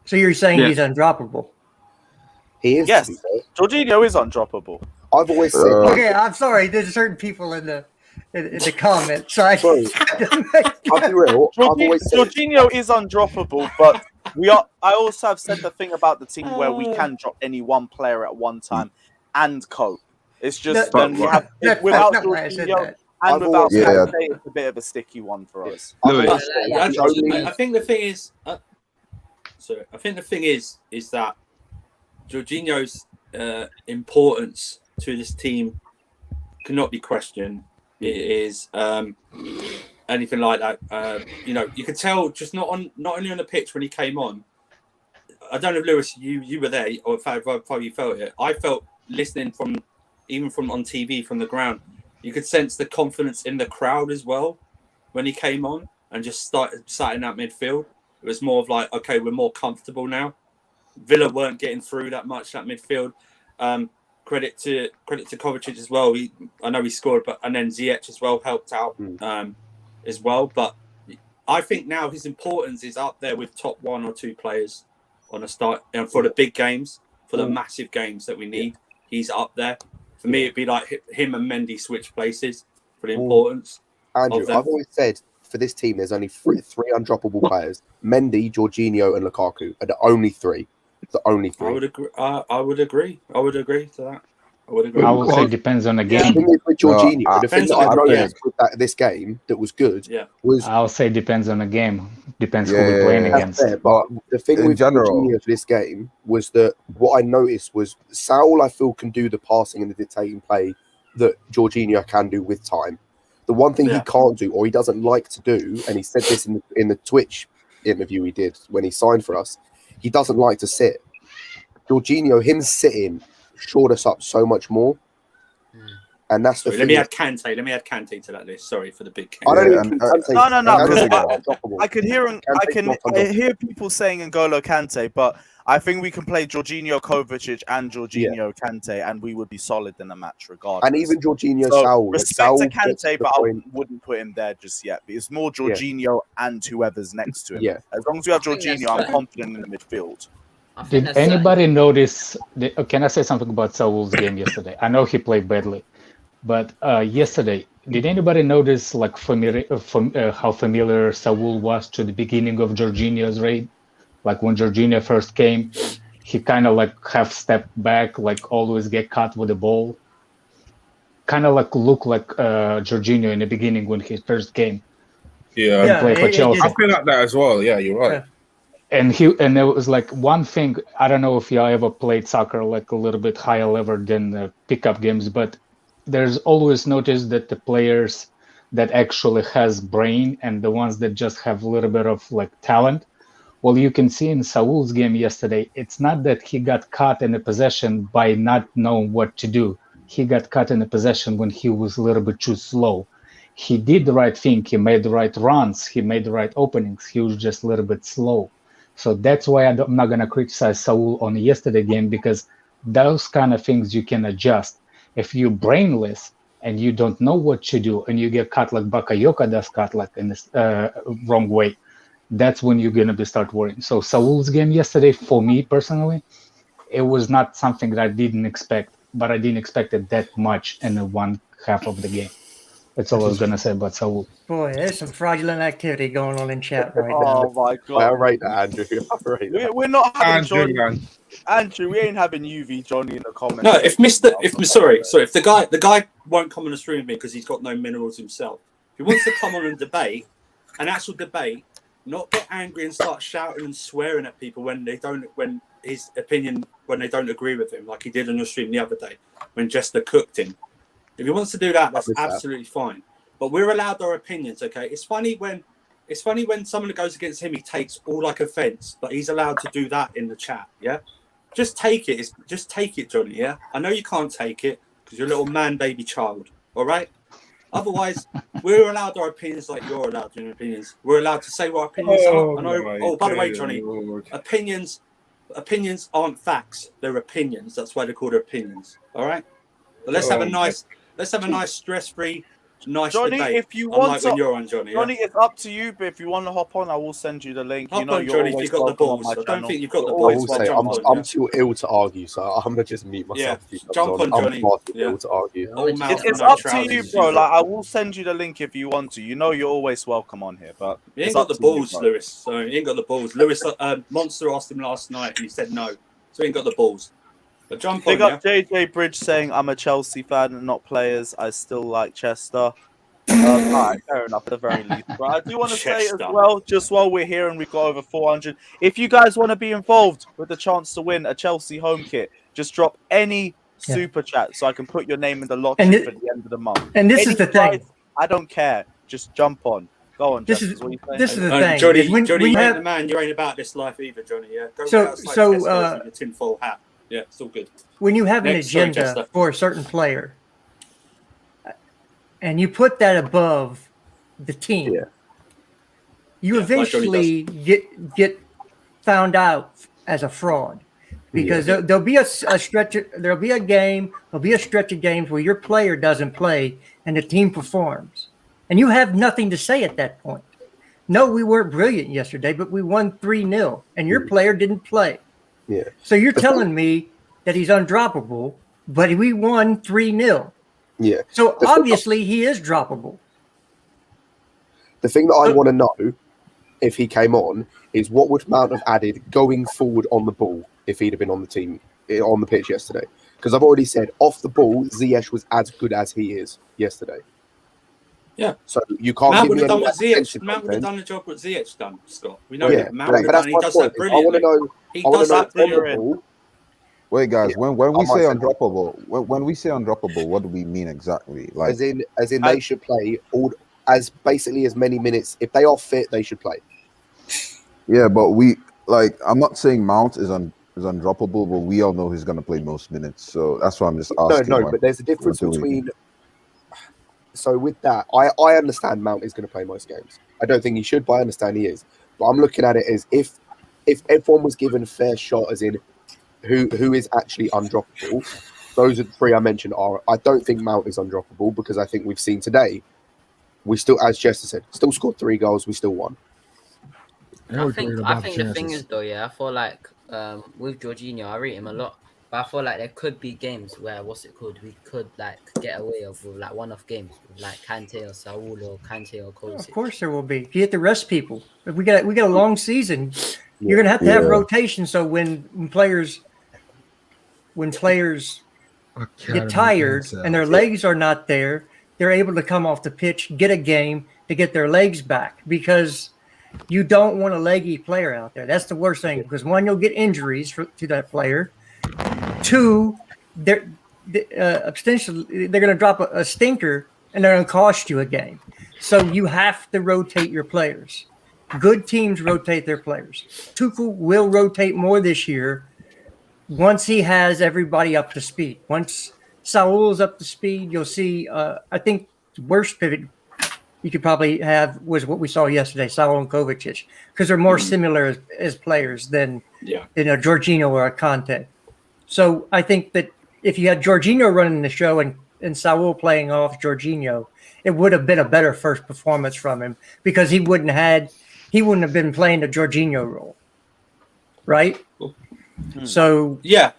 So you're saying he's undroppable? He is. Yes, Jorginho is undroppable. I've always said. Okay, I'm sorry. There's certain people in the comments. So I'll be real. Jorginho is undroppable, but I also have said the thing about the team where we can drop any one player at one time and cope. It's just then we have without Jorginho and without Kante, it's a bit of a sticky one for us. I think the thing is, is that Jorginho's importance to this team cannot be questioned. It is anything like that. You could tell just not only on the pitch when he came on. I don't know, Lewis, you were there, or if you felt it. I felt listening from on TV from the ground. You could sense the confidence in the crowd as well when he came on and just sat in that midfield. It was more of like, okay, we're more comfortable now. Villa weren't getting through that much, that midfield. Credit to Kovacic as well. I know he scored, and then Ziyech as well helped out as well. But I think now his importance is up there with top one or two players on a start, and for the big games, for the massive games that we need. He's up there. For me, it'd be like him and Mendy switch places for the importance. Andrew, I've always said for this team, there's only three undroppable players: Mendy, Jorginho, and Lukaku are the only three. The only three. I would agree. I would agree to that. I would agree. I would say it depends on the game. The thing is with Jorginho, the thing that I noticed with this game that was good was... I'll say it depends on the game. Depends who we're playing against. Fair, but the thing with Jorginho for this game was that what I noticed was Saul, I feel, can do the passing and the dictating play that Jorginho can do with time. The one thing he can't do, or he doesn't like to do, and he said this in the Twitch interview he did when he signed for us, he doesn't like to sit. Jorginho, him sitting, shored us up so much more. And that's the thing. Let me add Kante to that list. Sorry for the big Kante. I don't even No. I could hear people saying N'Golo Kante, but I think we can play Jorginho, Kovacic, and Jorginho Kante, and we would be solid in the match regardless. And even Jorginho, Saul. Respect to Kante, but I wouldn't put him there just yet. It's more Jorginho and whoever's next to him. Yeah. As long as we have Jorginho, I'm confident in the midfield. Did anybody notice? Can I say something about Saul's game yesterday? I know he played badly, but yesterday, did anybody notice like how familiar Saul was to the beginning of Jorginho's raid? Like when Jorginho first came, he kind of like half stepped back, like always get caught with the ball. Kind of like look like Jorginho in the beginning when he first came. Yeah, played for Chelsea. I feel like that as well. Yeah, you're right. And there was like one thing. I don't know if you ever played soccer like a little bit higher level than pickup games, but there's always noticed that the players that actually has brain and the ones that just have a little bit of like talent. Well, you can see in Saul's game yesterday, it's not that he got caught in a possession by not knowing what to do. He got caught in a possession when he was a little bit too slow. He did the right thing. He made the right runs. He made the right openings. He was just a little bit slow. So that's why I'm not going to criticize Saul on the yesterday game, because those kind of things you can adjust. If you're brainless and you don't know what to do and you get caught like Bakayoko does caught like in this wrong way, that's when you're going to start worrying. So Saul's game yesterday, for me personally, it was not something that I didn't expect, but I didn't expect it that much in the one half of the game. That's all I was going to say about Saul. Boy, there's some fraudulent activity going on in chat right now. Oh, my God. I rate that, Andrew. We're not having Andrew, we ain't having UV Johnny in the comments. No, if the guy won't come on the stream with me because he's got no minerals himself. If he wants to come on and debate, an actual debate, not get angry and start shouting and swearing at people when they don't agree with him, like he did on your stream the other day when Jester cooked him. If he wants to do that, that's absolutely fine. But we're allowed our opinions, okay? It's funny when someone goes against him, he takes all like offense, but he's allowed to do that in the chat, yeah? Just take it. Just take it, Johnny, yeah? I know you can't take it because you're a little man, baby child, all right? Otherwise, we're allowed our opinions like you're allowed your opinions. We're allowed to say what our opinions are. By the way, Johnny, opinions aren't facts. They're opinions. That's why they're called opinions. All right. But let's have a nice stress-free, nice Johnny, debate. if you want unlike to, when you're on, Johnny. Johnny, it's up to you. But if you want to hop on, I will send you the link. Hop you know, on, you're Johnny, if always you've got the welcome on balls. my I don't channel. think you've got the I balls. will say, I'm too ill to argue, so I'm gonna just mute myself. Yeah, jump on, Johnny. I'm far too ill to argue. It's up to you, bro. Like, I will send you the link if you want to. You know, you're always welcome on here, but he ain't got the balls, Lewis. So he ain't got the balls. Lewis, Monster asked him last night, and he said no. So he ain't got the balls. But jump on, Big up JJ Bridge saying, I'm a Chelsea fan and not players. I still like Chester. Alright, fair enough, at the very least. But I do want to say as well, just while we're here and we've got over 400, if you guys want to be involved with the chance to win a Chelsea home kit, just drop any super chat so I can put your name in the lottery for the end of the month. And this is the thing. I don't care. Just jump on. Go on, This Jeff, is what you saying? this is the thing. Johnny, is when you you ain't have, the man. You ain't about this life either, Johnny. Yeah. Go So- outside so, Tesco's with your tinfoil hat. Yeah, it's all good. when you have an Next, sorry, agenda Chester. for a certain player, and you put that above the team, you eventually get found out as a fraud, because there'll be a stretch. There'll be a game. There'll be a stretch of games where your player doesn't play and the team performs, and you have nothing to say at that point. No, we weren't brilliant yesterday, but we won 3-0, and your player didn't play. Yeah. So you're telling me that he's undroppable, but we won 3-0. Yeah. So obviously he is droppable. The thing that I want to know, if he came on, is what would Mount have added going forward on the ball if he'd have been on the team, on the pitch yesterday? Because I've already said, off the ball, Ziyech was as good as he is yesterday. Yeah. So you can't Mount give would me have done any what Ziyech. Mount would have content. done the job what Ziyech done, Scott. We know that. Mount would but have done. He that's does my that point. I want to brilliantly. know. He I want does to know that on the brilliantly. ball. Wait, guys, when we I say might say undroppable, when we say undroppable, what do we mean exactly? Like, As in they should play as many minutes. If they are fit, they should play. yeah, but I'm not saying Mount is undroppable, but we all know he's going to play most minutes. So that's why I'm just asking. No, but there's a difference between. So with that, I understand Mount is going to play most games. I don't think he should, but I understand he is. But I'm looking at it as if everyone was given a fair shot, as in who is actually undroppable. Those are the three I mentioned. I don't think Mount is undroppable because I think we've seen today. We still, as Chester said, still scored 3 goals. We still won. I think the thing is though, I feel like with Jorginho, I rate him a lot, but I feel like there could be games where we could like get away with like one-off games with like Kante or Saul or Kante or Kovacic. Of course there will be. You have to rest people. If we got a long season, you're gonna have to have rotation. So when players get tired and their legs are not there, they're able to come off the pitch, get a game to get their legs back, because you don't want a leggy player out there. That's the worst thing, because one, you'll get injuries to that player. Two, potentially they're going to drop a stinker and they're going to cost you a game. So you have to rotate your players. Good teams rotate their players. Tuchel will rotate more this year once he has everybody up to speed. Once Saul's up to speed, you'll see. I think the worst pivot you could probably have was what we saw yesterday, Saul and Kovacic, because they're more similar as players than a Jorginho or a Conte. So I think that if you had Jorginho running the show and Saul playing off Jorginho, it would have been a better first performance from him, because he wouldn't have been playing the Jorginho role, right? So you're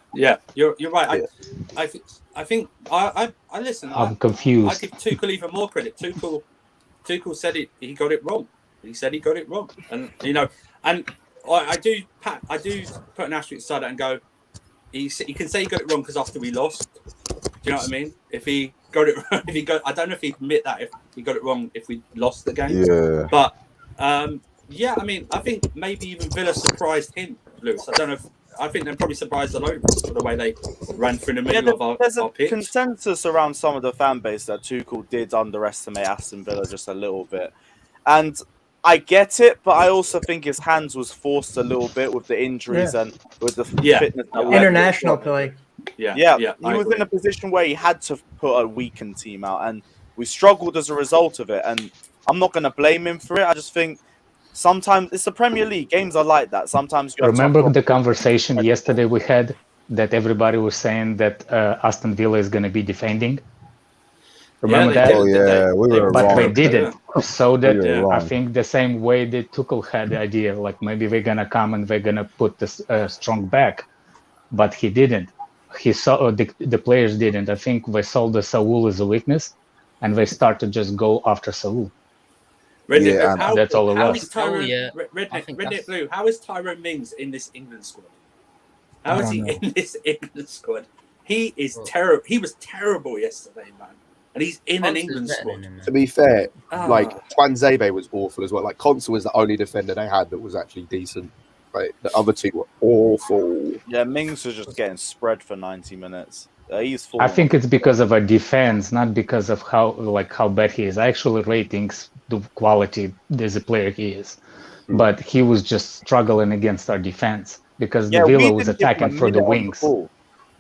right. I think I listen. I'm confused. I give Tuchel even more credit. Tuchel said it. He got it wrong. He said he got it wrong, and I do put an asterisk beside it and go. He can say he got it wrong because after we lost. Do you know what I mean? If he got it, I don't know if he'd admit that if he got it wrong if we lost the game. Yeah. But I mean, I think maybe even Villa surprised him, Lewis. I don't know. I think they're probably surprised a lot for the way they ran through the middle of our pitch. There's a consensus around some of the fan base that Tuchel did underestimate Aston Villa just a little bit, and I get it, but I also think his hands was forced a little bit with the injuries and with the fitness. International play. He was in a position where he had to put a weakened team out, and We struggled as a result of it, and I'm not going to blame him for it. I just think sometimes it's the Premier League. Games are like that. Sometimes you have Remember the conversation yesterday we had that everybody was saying that Aston Villa is going to be defending? Remember that? Oh yeah, we were But wrong. they didn't. So We that were I wrong. think the same way that Tuchel had the idea, like maybe they're gonna come and they're gonna put this strong back, but he didn't. He saw the players didn't. I think they saw the Saul as a weakness, and they started just go after Saul. Redneck, That's all it how was. is Tyrone, I think Redneck that's- Blue, how is Tyrone Mings in this England squad? How is he in this England squad? He is terrible. He was terrible yesterday, man. And he's in an England squad. To be fair, Ah. like Twanzebe was awful as well. Like Consul was the only defender they had that was actually decent. Like the other two were awful. Yeah, Mings was just getting spread for 90 minutes. He's I falling. think it's because of a defense, not because of how bad he is. I actually ratings the quality as a player he is, but he was just struggling against our defense because the Villa was attacking through the wings.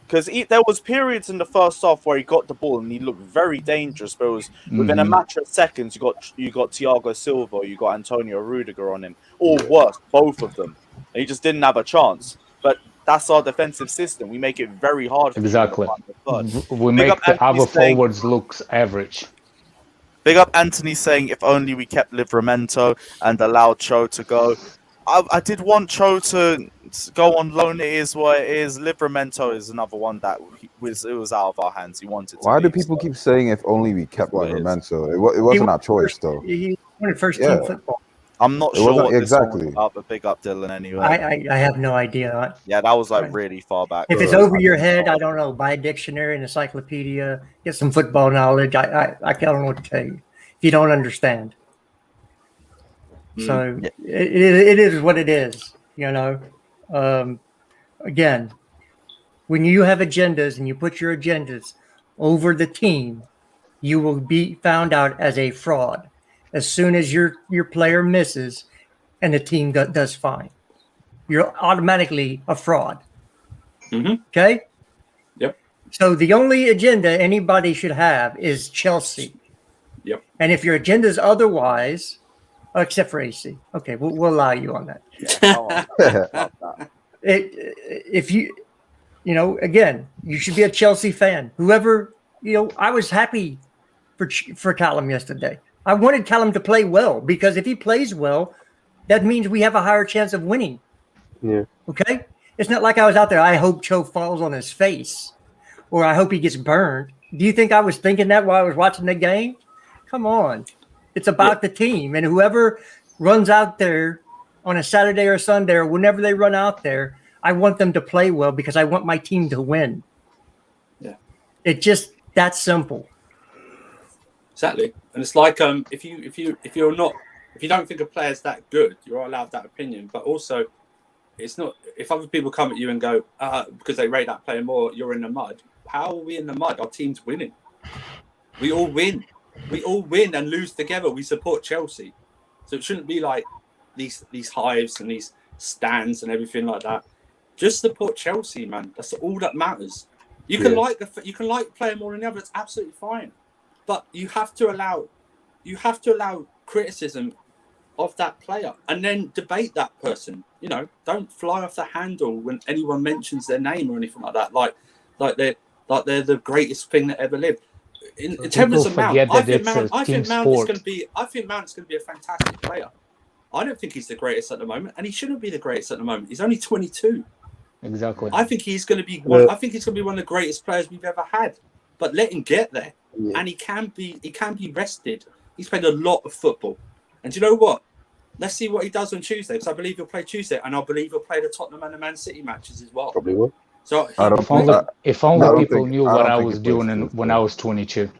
Because there was periods in the first half where he got the ball and he looked very dangerous. But it was within a matter of seconds, you got Thiago Silva, you got Antonio Rudiger on him, or worse, both of them. And he just didn't have a chance. But that's our defensive system. We make it very hard for Exactly. We Big make up the Anthony other saying- forwards looks average. Big up Anthony saying, if only we kept Livramento and allowed Cho to go. I did want Cho to go on loan. It is what it is. Livramento is another one that was out of our hands. He wanted to Why do leave, people so- keep saying if only we kept what it is. Livramento? It wasn't our choice though. He wanted first Yeah. team football. I'm not It sure wasn't what this song was exactly. about, but big up Dylan anyway. I have no idea. Yeah, that was like really far back. If it's over your head, I don't know. Buy a dictionary, an encyclopedia, get some football knowledge. I don't know what to tell you if you don't understand. So it is what it is, you know. Again, when you have agendas and you put your agendas over the team, you will be found out as a fraud as soon as your player misses and the team does fine. You're automatically a fraud. Okay? Yep. So the only agenda anybody should have is Chelsea. Yep. And if your agenda is otherwise, except for AC, okay, we'll allow you on that. If you know, again, you should be a Chelsea fan. Whoever, you know, I was happy for Callum yesterday. I wanted Callum to play well because if he plays well, that means we have a higher chance of winning. Yeah. Okay? It's not like I was out there, I hope Cho falls on his face or I hope he gets burned. Do you think I was thinking that while I was watching the game? Come on. It's about the team. And whoever runs out there on a Saturday or Sunday or whenever they run out there, I want them to play well because I want my team to win. Yeah. It's just that simple. Exactly. And it's like if you don't think a player's that good, you're allowed that opinion. But also, it's not if other people come at you and go because they rate that player more, you're in the mud. How are we in the mud? Our team's winning. We all win. We all win and lose together. We support Chelsea, so it shouldn't be like these hives and these stands and everything like that. Just support Chelsea, man. That's all that matters. You can like a player more than the other. It's absolutely fine, but you have to allow criticism of that player and then debate that person. You know, don't fly off the handle when anyone mentions their name or anything like that. Like they're the greatest thing that ever lived. In terms of Mount, I think Mount is going to be a fantastic player. I don't think he's the greatest at the moment, and he shouldn't be the greatest at the moment. He's only 22. Exactly. I think he's going to be one. I think he's going to be one of the greatest players we've ever had. But let him get there, and he can be rested. He's played a lot of football, and do you know what? Let's see what he does on Tuesday, because I believe he'll play Tuesday, and I believe he'll play the Tottenham and the Man City matches as well. Probably will. So if only people knew what I was doing when I was 22.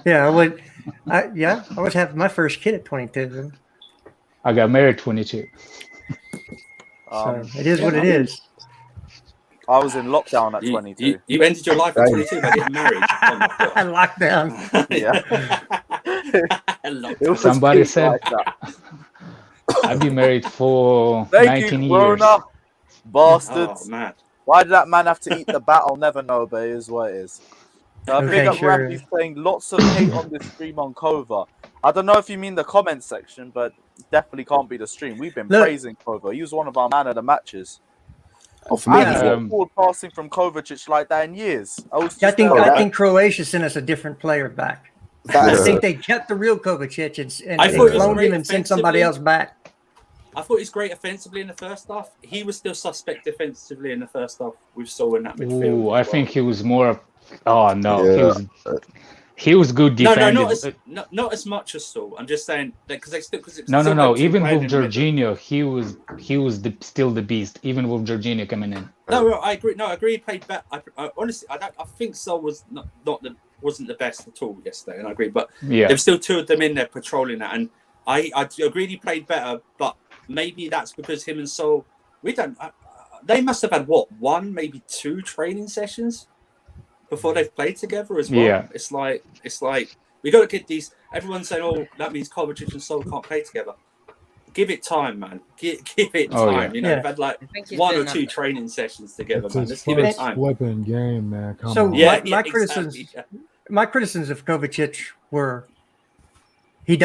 Yeah, I would. I was having my first kid at 22. I got married 22. So it is what it is. I was in lockdown at 22. You ended your life at 22 by getting married. Oh my God. Lockdown. Yeah. Somebody said like that. I've been married for 19 years. Bastards. Oh, man. Why did that man have to eat the bat? I'll never know, but it is what it is. Okay, Big up sure. Rappy saying lots of hate on this stream on Kova. I don't know if you mean the comment section, but definitely can't be the stream. We've been Look. praising Kova. He was one of our man of the matches. Oh, for I me, haven't he's seen not. a forward passing from Kovacic like that in years. I was I just think there I like, think Croatia sent us a different player back. That I is think they kept the real Kovacic and I thought he was cloned great him and sent somebody else back. I thought he was great offensively in the first half. He was still suspect defensively in the first half. We saw in that midfield. Ooh, I think he was more. Oh no, Yeah. he was good defending. Not as much as Saul. I'm just saying that because they still No. Even with Jorginho, he was still the beast. Even with Jorginho coming in. No, I agree. No, I agree. He played better. Honestly, I think Saul was wasn't the best at all yesterday, and I agree. But Yeah, there were still two of them in there patrolling that, and I agreed he played better. But maybe that's because him and Saul, they must have had one, maybe two training sessions before they've played together as well. Yeah. It's like we got to get these. Everyone's saying, "Oh, that means Kovacic and Saul can't play together." Give it time, man. Give it time. yeah. You know, they've had like one or two training sessions together, It's man. his Let's give it first time. flipping game, man. Come So on. my criticisms, my criticisms of Kovacic were he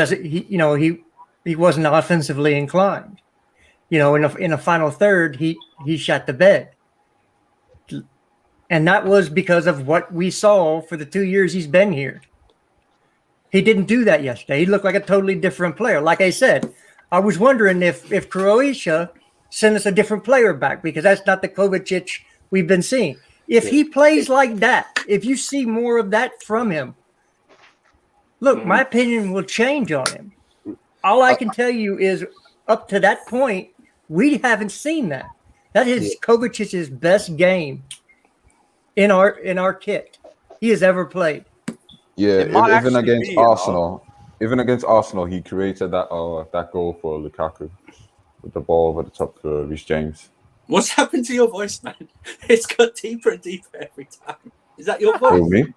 wasn't offensively inclined. You know, in the final third, he shot the bed, and that was because of what we saw for the 2 years he's been here. He didn't do that yesterday. He looked like a totally different player. Like I said, I was wondering if Croatia sent us a different player back, because that's not the Kovacic we've been seeing. If he plays like that, if you see more of that from him, look, my opinion will change on him. All I can tell you is up to that point, we haven't seen that. That is Kovacic's best game in our kit he has ever played. Yeah, might even actually against be, Arsenal, he created that goal for Lukaku with the ball over the top to Reece James. What's happened to your voice, man? It's got deeper and deeper every time. Is that your voice? For me?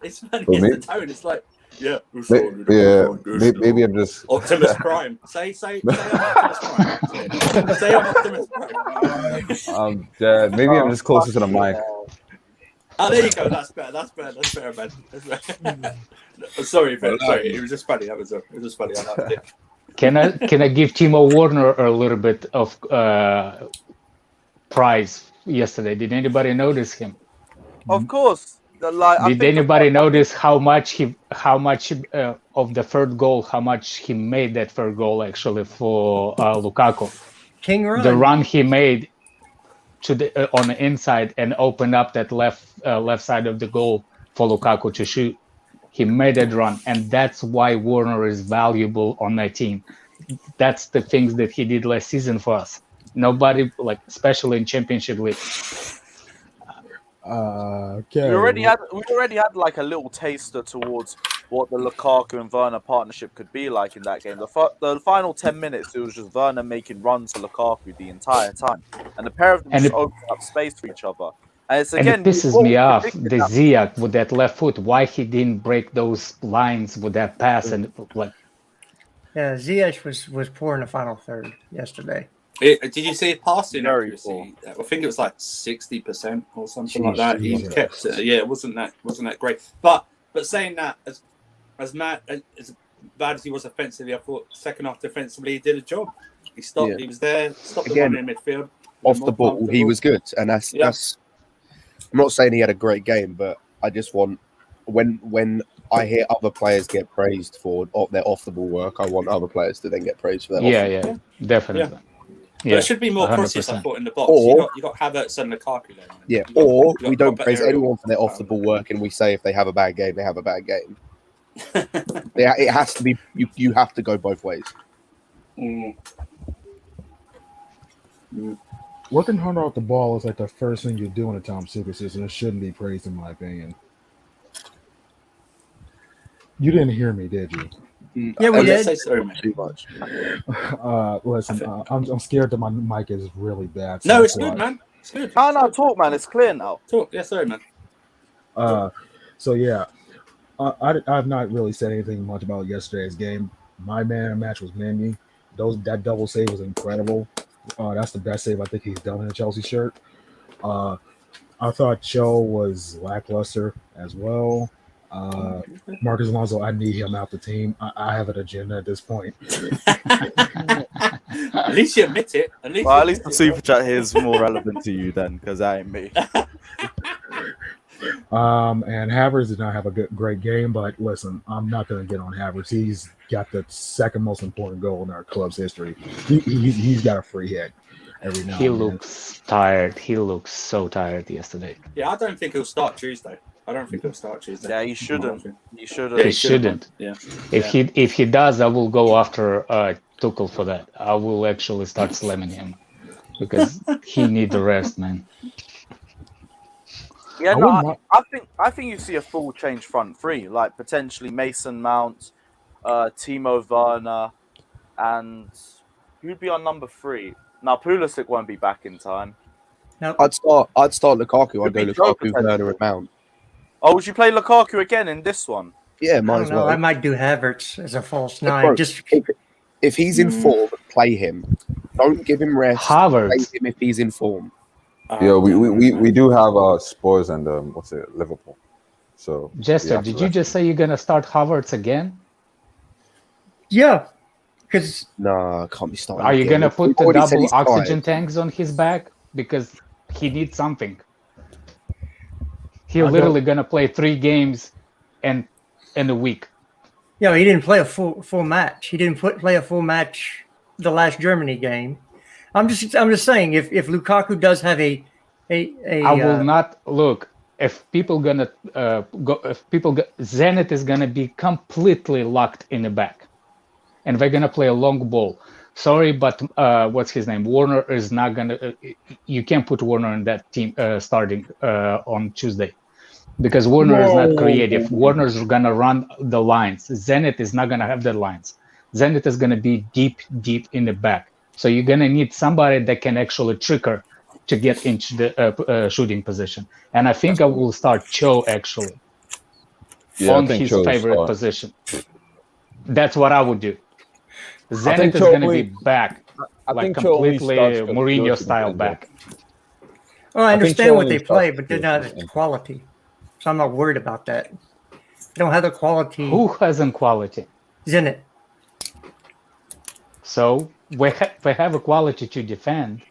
It's funny. For me? The tone. It's like, Maybe I'm just Optimus Prime. Say Optimus Prime. Say Optimus Prime. maybe I'm just closer to the mic. Oh, there you go. That's better, man. That's better. Sorry. It was just funny. It was just funny. I liked it. Can I give Timo Werner a little bit of prize yesterday? Did anybody notice him? of course. Did anybody notice how much of the third goal, how much he made that third goal actually for Lukaku? King run. The run he made on the inside and opened up that left side of the goal for Lukaku to shoot. He made that run, and that's why Werner is valuable on that team. That's the things that he did last season for us. Nobody, especially in Championship League. Okay. We already had like a little taster towards what the Lukaku and Werner partnership could be like in that game. The final 10 minutes, it was just Werner making runs to Lukaku the entire time, and the pair of them just opened up space for each other. And it pisses me off, the Ziyech with that left foot. Why he didn't break those lines with that pass and Yeah, Ziyech was poor in the final third yesterday. Did you see it passing Very accuracy? I think it was like 60% or something like that. He kept it. Yeah, it wasn't that great. But saying that, as bad as he was offensively, I thought second half defensively he did a job. He stopped. He was there. Stopped the run in midfield. Off the ball, he was good, and that's. I'm not saying he had a great game, but I just want when I hear other players get praised for their off the ball work, I want other players to then get praised for their definitely. Yeah. There should be more crosses, I thought, in the box. Or, you got Havertz and Lukaku there. Man. Yeah, or we don't praise anyone for their off the ball work, and we say if they have a bad game, they have a bad game. It has to be. You have to go both ways. Working hard off the ball is like the first thing you do in a Tom Super system. It shouldn't be praised, in my opinion. You didn't hear me, did you? Yeah, we did. Too much. Listen, I'm scared that my mic is really bad. No, it's good, man. It's good. No, talk, man. It's clear now. Talk. Yeah, sorry, man. So yeah, I've not really said anything much about yesterday's game. My man of the match was Mendy. That double save was incredible. That's the best save I think he's done in a Chelsea shirt. I thought Cho was lackluster as well. Marcus Alonso, I need him out the team. I have an agenda at this point. At least you admit it. At least the super chat here is more relevant to you then, because that ain't me. And Havertz did not have a great game, but listen, I'm not going to get on Havertz. He's got the second most important goal in our club's history. He's got a free hit every now. He looks tired. He looks so tired yesterday. Yeah, I don't think he'll start Tuesday. Yeah, he shouldn't. He shouldn't. Yeah, he shouldn't. Yeah. If he does, I will go after Tuchel for that. I will actually start slamming him because he needs the rest, man. Yeah, I think you see a full change front three, like potentially Mason Mount, Timo Werner, and who'd be on number 3? Now Pulisic won't be back in time. Nope. I'd start Lukaku. I'd go Could be Lukaku, Joe, Werner, and Mount. Oh, would you play Lukaku again in this one? Yeah, I might don't as know. well. I might do Havertz as a false Bro, nine. Just if he's in form, play him. Don't give him rest. Havertz. Play him if he's in form. Yeah, we do have Spurs and Liverpool. So Jester, did you just say you're gonna start Havertz again? yeah, because Nah, can't be starting. Are you again. gonna put We've the already said double he's oxygen tired. tanks on his back because he needs something? He's I literally gonna play 3 games in a week. he didn't play a full match. He didn't play a full match the last Germany game. I'm just saying if Lukaku does have a I will not look. If people gonna Zenit is gonna be completely locked in the back, and they're gonna play a long ball. Sorry, but what's his name? Warner is not gonna. You can't put Warner in that team starting on Tuesday, because Warner is not creative. Warner's gonna run the lines. Zenit is not gonna have the lines. Zenit is gonna be deep in the back. So you're gonna need somebody that can actually trigger to get into the shooting position. And I think I will start Cho actually on his favorite position. That's what I would do. Zenit is going to be back, like completely Mourinho style back. Well, I understand what they play, but they're not quality. So I'm not worried about that. They don't have the quality. Who hasn't quality? Zenit. So we have a quality to defend.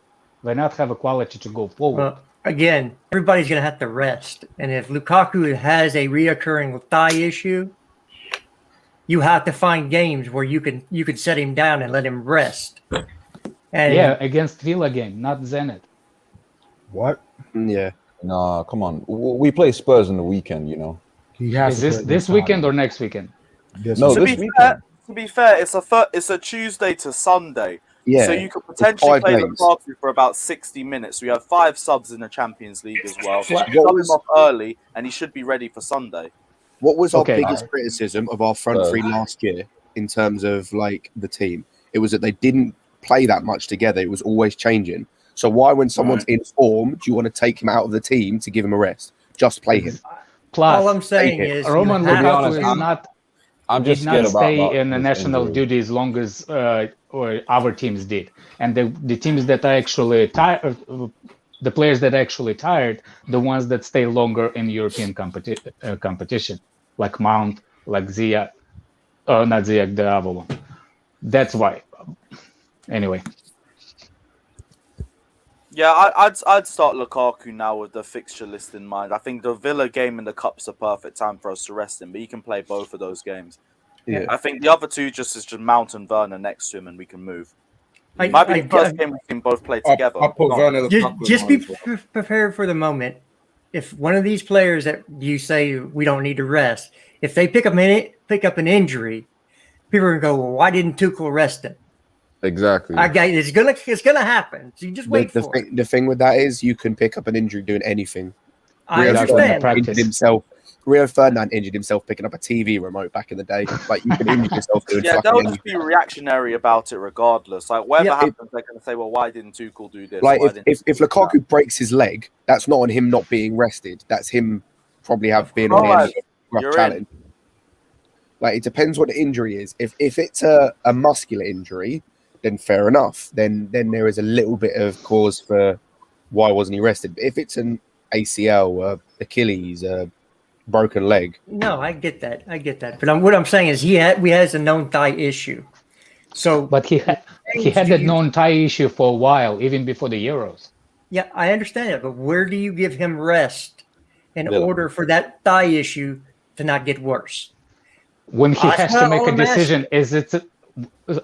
We not have a quality to go forward. Well, again, everybody's going to have to rest. And if Lukaku has a reoccurring thigh issue, you have to find games where you could set him down and let him rest. And yeah, against Villa game, not Zenit. What? Yeah. Nah, come on. We play Spurs in the weekend, you know. He has Is this weekend or next weekend? This No, weekend. this weekend. To be fair, it's a Tuesday to Sunday. Yeah. So you could potentially 5 play games. Lukaku for about 60 minutes. We have 5 subs in the Champions League as well. What Sub him was- off early, and he should be ready for Sunday. What was our Okay. biggest criticism of our front three last year in terms of like the team? It was that they didn't play that much together. It was always changing. So why, when someone's in form, do you want to take him out of the team to give him a rest? Just play him. Plus, all I'm saying Take is Roman you have Lukaku honest, is not I'm just did not scared about stay in the his national injury. duty as long as or our teams did, and the teams that are actually tired, the players that are actually tired, the ones that stay longer in European competition, like Mount, like Ziyech, not Ziyech, the other one. That's why. Anyway, Yeah, I'd start Lukaku now with the fixture list in mind. I think the Villa game in the Cup's a perfect time for us to rest him, but he can play both of those games. Yeah. I think the other two just Mount and Werner next to him, and we can move. I- Might be I- the first game we can both play together. I'll put Not- Werner Just, Lukaku just in be mine as well. prepared for the moment. If one of these players that you say we don't need to rest, if they pick up an injury, people are gonna go, "Well, why didn't Tuchel rest him?" Exactly. It's gonna happen. So you just wait for it. The thing with that is you can pick up an injury doing anything. I Rio understand. Ferdinand Practice. injured himself. Rio Ferdinand injured himself picking up a TV remote back in the day. Like you can injure yourself doing Yeah, fucking they'll anything. just be reactionary about it regardless. Like whatever Yeah, happens, they're going to say, "Well, why didn't Tuchel do this?" Like Why if Lukaku breaks his leg, that's not on him not being rested. That's him probably being on Alright, a rough you're challenge. Like it depends what the injury is. If it's a muscular injury, then fair enough. Then there is a little bit of cause for why wasn't he rested. But if it's an ACL, Achilles, broken leg. No, I get that. But what I'm saying is we has a known thigh issue. So, but he had that known thigh issue for a while, even before the Euros. Yeah, I understand it, but where do you give him rest in order for that thigh issue to not get worse? When he has to make a decision,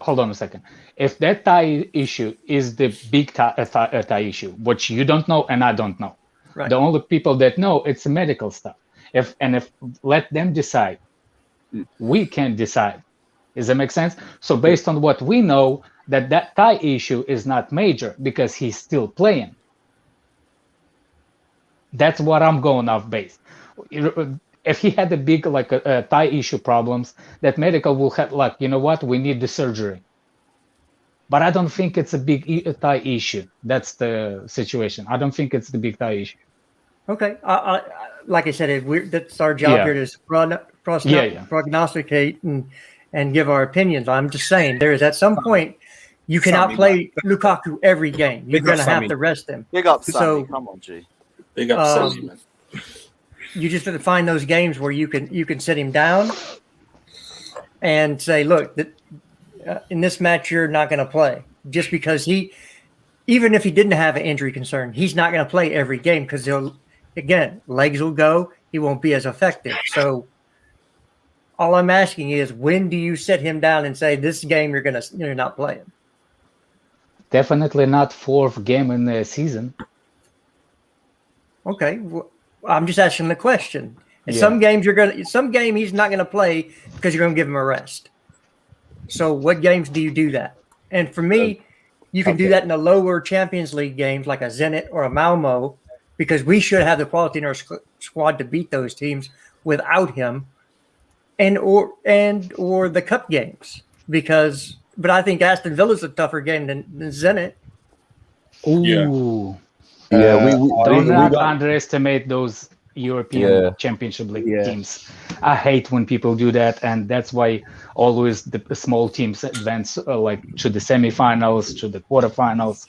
hold on a second. If that thigh issue is the big thigh issue, which you don't know and I don't know, right. The only people that know, it's medical stuff. If let them decide, we can't decide. Does that make sense? So based on what we know, that thigh issue is not major because he's still playing. That's what I'm going off base. If he had a big thigh issue problems, that medical will have you know what, we need the surgery. But I don't think it's a big thigh issue. That's the situation. I don't think it's the big thigh issue. Okay. Like I said, that's our job here to prognosticate and give our opinions. I'm just saying, there is at some point you cannot play Lukaku every game. You're going to have to rest him. Big up, Sammy. Come on, G. Big up, Sammy, man. You just have to find those games where you can sit him down and say, look, in this match you're not going to play, just because even if he didn't have an injury concern, he's not going to play every game because legs will go, he won't be as effective. So all I'm asking is, when do you sit him down and say, this game you're not playing? Definitely not fourth game in the season. Okay, well, I'm just asking the question. Some game he's not going to play because you're going to give him a rest. So what games do you do that? And for me, you can do that in the lower Champions League games like a Zenit or a Malmo, because we should have the quality in our squad to beat those teams without him, or the cup games. But I think Aston Villa's a tougher game than Zenit. Ooh. Yeah, we don't underestimate those European Championship League teams. I hate when people do that, and that's why always the small teams advance to the semifinals, to the quarterfinals.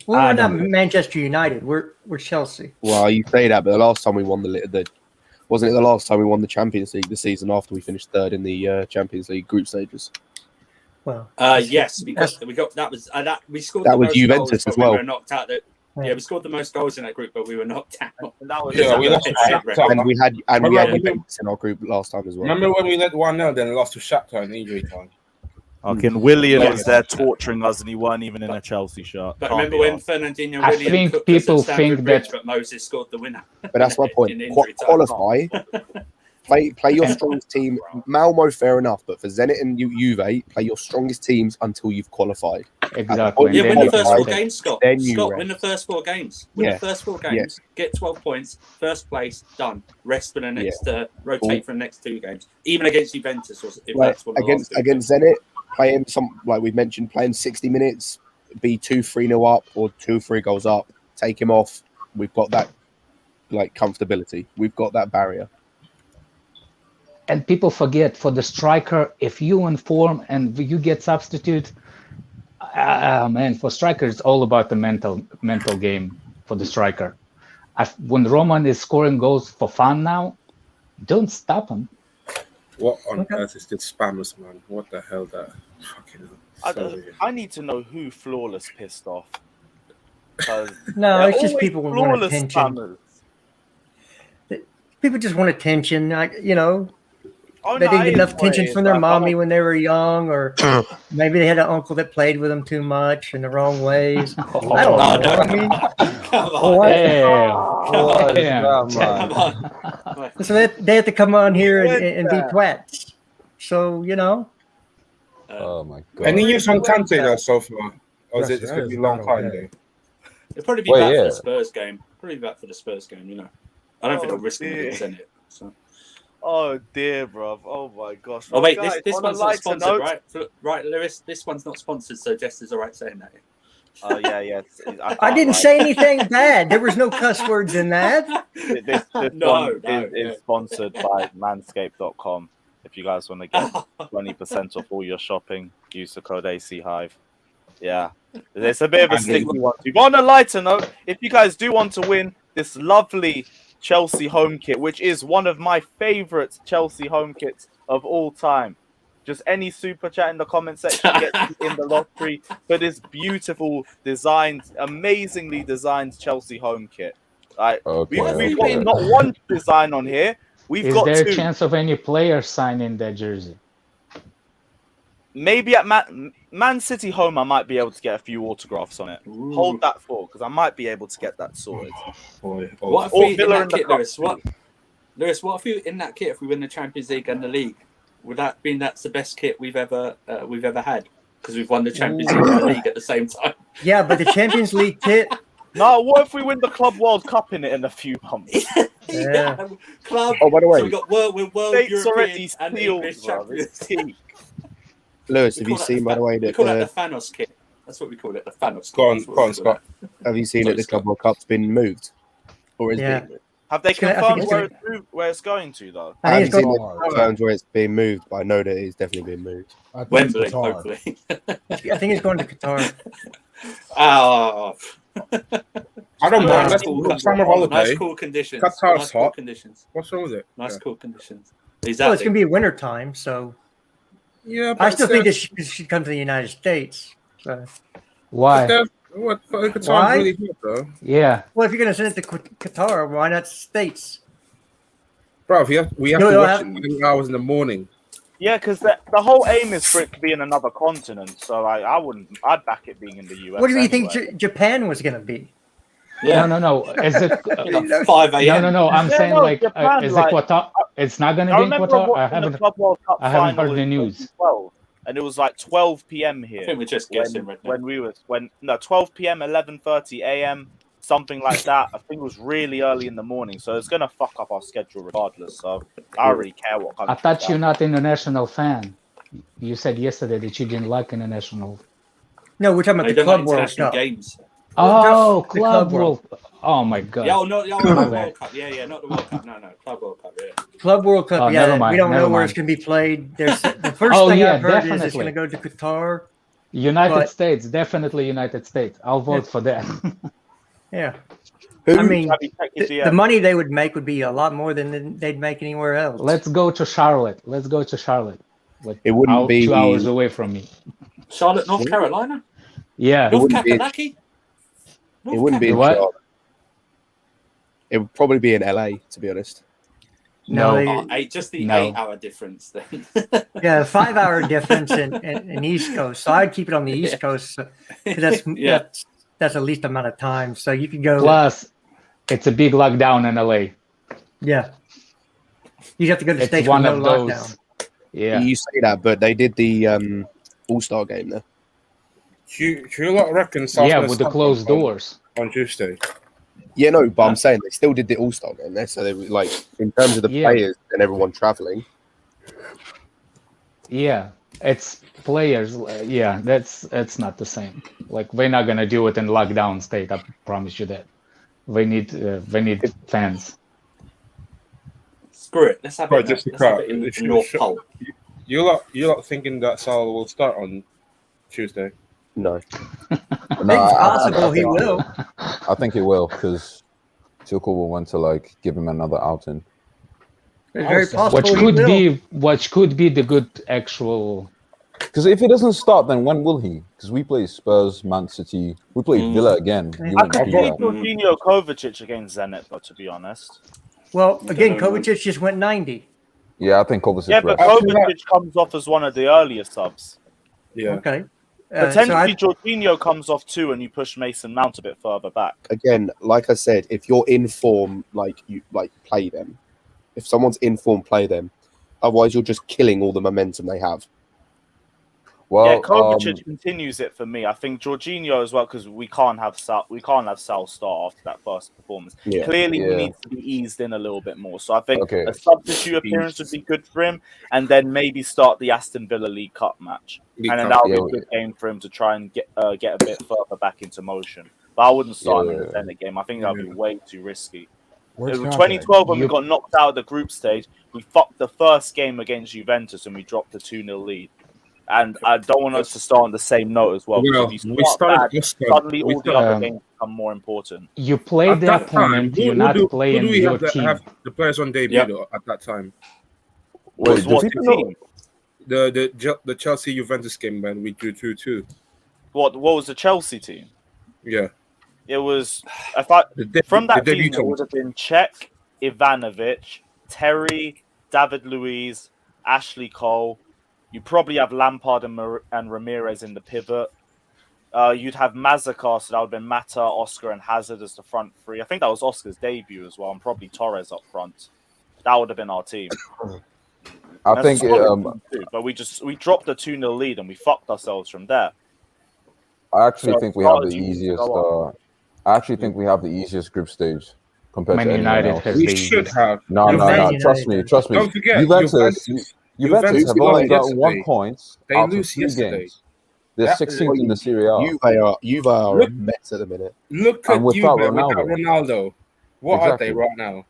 Well, we're not Manchester United. We're Chelsea. Well, you say that, but the last time we won wasn't it the last time we won the Champions League, the season after we finished third in the Champions League group stages? Well, yes, because we scored. That the was most Juventus goals, as well. We were knocked out. We scored the most goals in that group, but we were knocked out. That was we lost to Shakhtar. And we had Juventus in our group last time as well. Remember when we led 1-0, then lost to Shakhtar in injury time? Fucking Willian was there torturing us, and he weren't even in a Chelsea shirt. But remember when Fernandinho I Willian think cooked people us at Stamford think Bridge, that- but Moses scored the winner. But that's my point. In injury time. Qualify. Play your strongest team. Malmo, fair enough, but for Zenit and Juve, play your strongest teams until you've qualified. Exactly. Yeah, And win then the first you 4 fight it. games, Scott. Then you Scott, rest. win the first 4 games. Win Yeah. the first 4 games. Get 12 points. First place, done. Rest for the next. Rotate for the next 2 games, even against Juventus, if that's what against Zenit, playing like we mentioned, playing 60 minutes, be 2-3-0 up or 2-3 goals up. Take him off. We've got that comfortability. We've got that barrier. And people forget, for the striker, if you inform and you get substitute, man, for striker, it's all about the mental game for the striker. When Roman is scoring goals for fun now, don't stop him. What on earth is this spammers, man? What the hell that? Fucking I need to know who Flawless pissed off. No, it's just people want flawless attention. spammers. People just want attention. Oh, They no, didn't I get enough enjoy attention it, from their but mommy when they were young, or maybe they had an uncle that played with them too much in the wrong ways. I don't know. I mean, Come on. What? Come on. So they have to come on here and be twats. So, Oh my god. Any news on Kante though so far? Or is it just going to be a long time though? It'll probably be back for the Spurs game. I don't think they'll risk him against Zenit. So. Oh dear, bruv. Oh my gosh. Oh wait, guys, this on a one's not lighter sponsored, note- right? Right, Lewis. This one's not sponsored, so Jess is all right saying that. Oh yeah. I didn't say anything bad. There was no cuss words in that. This No, one is sponsored by Manscaped.com. If you guys want to get 20% off all your shopping, use the code ACHive. Yeah, it's a bit of a sticky one. But on a lighter note, if you guys do want to win this lovely Chelsea home kit, which is one of my favourite Chelsea home kits of all time. Just any super chat in the comment section gets in the lottery for this beautiful designed, amazingly designed Chelsea home kit. Right, we've got not one design on here. Is there two. A chance of any player signing that jersey? Maybe at Man City home, I might be able to get a few autographs on it. Ooh. Hold that for, because I might be able to get that sorted. What if we in that kit, Lewis? Lewis, what if you in that kit if we win the Champions League and the league? Would that mean that's the best kit we've ever had? Because we've won the Champions League and the league at the same time. Yeah, but the Champions League kit. No, what if we win the Club World Cup in it in a few months? Yeah. Club. Oh, by the way, so we got world European and English champions. Lewis, have you seen, by the way, that we call that the Thanos kit? That's what we call it, the Thanos kit. Go on, Scott. Have you seen that the Club World Cup's been moved, or is being moved? Have they confirmed where it's going to, though? I haven't seen it confirmed where it's being moved, but I know that it's definitely being moved. Wembley, hopefully. I think it's going to Qatar. Oh. I don't mind. Let's summer holiday. Nice cool conditions. Qatar's hot. Conditions. What's wrong with it? Nice cool conditions. Exactly. Well, it's going to be winter time, so. Yeah, I still think this should come to the United States. So. Why? Why? Really good, though. Yeah. Well, if you're going to send it to Qatar, why not States? Bro, we have to watch it 2 hours in the morning. Yeah, because the whole aim is for it to be in another continent. So I'd back it being in the US. What do you think Japan was going to be? Yeah. No. Is it 5 a.m.? No. I'm saying Japan, is it Qatar? It's not going to be in Qatar. I haven't heard the news. 12, and it was like 12 p.m. here. I think we're just guessing right now. 12 p.m., 11:30 a.m., something like that. I think it was really early in the morning, so it's gonna fuck up our schedule regardless. So I don't really care what country. I thought you're not an international fan. You said yesterday that you didn't like international. No, we're talking about the Club World Cup. Games. Oh, Club World. Oh my God. Yeah, not the World Cup. Yeah, not the World Cup. No, Club World Cup. Yeah. Club World Cup. Yeah, we don't know where it's going to be played. There's the first thing I've heard is it's going to go to Qatar. United States, definitely United States. I'll vote for that. Yeah. I mean, the money they would make would be a lot more than they'd make anywhere else. Let's go to Charlotte. Like, it wouldn't be 2 hours away from me. Charlotte, North Carolina. Yeah. North Kakalaki. It wouldn't be in Charlotte. It would probably be in LA, to be honest. No, just the 8-hour difference then. Yeah, 5-hour difference in East Coast. So I'd keep it on the East Coast. That's the least amount of time. So you could go. Plus, it's a big lockdown in LA. Yeah, you have to go to the States one with of no those. Lockdown. Yeah, you say that, but they did the All-Star game there. Do you lot reckon? With the closed doors on Tuesday. Yeah, no, but I'm saying they still did the All-Star game there, so they were like, in terms of the players and everyone traveling. Yeah, it's players. Yeah, that's not the same. Like, we're not gonna do it in lockdown state. I promise you that. We need fans. Screw it. Let's have it. Just in North Pole. You lot thinking that Saul will start on Tuesday? No. It's possible he will. I think he will, because Tuchel will want to give him another outing. It's very possible. Which could be the good actual. Because if he doesn't start, then when will he? Because we play Spurs, Man City, we play Villa again. I could see Jorginho Kovacic against Zenit, but to be honest. Well, again, Kovacic just went 90. Yeah, I think Kovacic. Yeah, but Kovacic comes off as one of the earlier subs. Yeah. Okay. Potentially, Jorginho comes off too, and you push Mason Mount a bit further back. Again, like I said, if you're in form, you play them. If someone's in form, play them. Otherwise, you're just killing all the momentum they have. Well, Kovacic continues it for me. I think Jorginho as well, because we can't have Saul start after that first performance. Yeah. Clearly, he needs to be eased in a little bit more. So I think a substitute appearance would be good for him, and then maybe start the Aston Villa League Cup match, and then that'll be a good game for him to try and get a bit further back into motion. But I wouldn't start him in the Zenit game. I think that would be way too risky. Where's 2012 when we got knocked out of the group stage, we fucked the first game against Juventus and we dropped the 2-0 lead. And I don't want us to start on the same note as well. Well, If you we start started bad, Aston. suddenly We all the started- other games become more important. You play At the that time, opponent, you're not who playing do we your have, team. have the players on debut Yep. though, at that time? Wait, Was do what people team? know? The Chelsea Juventus game when we drew 2-2. What was the Chelsea team? Yeah. It was from that the team. It debutant. would have been Czech, Ivanovic, Terry, David Luiz, Ashley Cole. You probably have Lampard and Ramirez in the pivot. You'd have Mazakar, so that would have been Mata, Oscar, and Hazard as the front three. I think that was Oscar's debut as well, and probably Torres up front. That would have been our team. I think But we dropped the 2-0 lead and we fucked ourselves from there. I actually So think we have the strategy was easiest. go I actually think we have the easiest group stage compared Man to anyone United else. has We the should easiest. have. No. Man Trust me. United. Trust me. Don't forget, Juventus Juventus have only lost got 1 yesterday. point They out of lose 3 yesterday. games. They're 16th in the Serie A. Juve are a mess at the minute. Look And at without Juve without Ronaldo. Ronaldo. What Exactly. are they right now?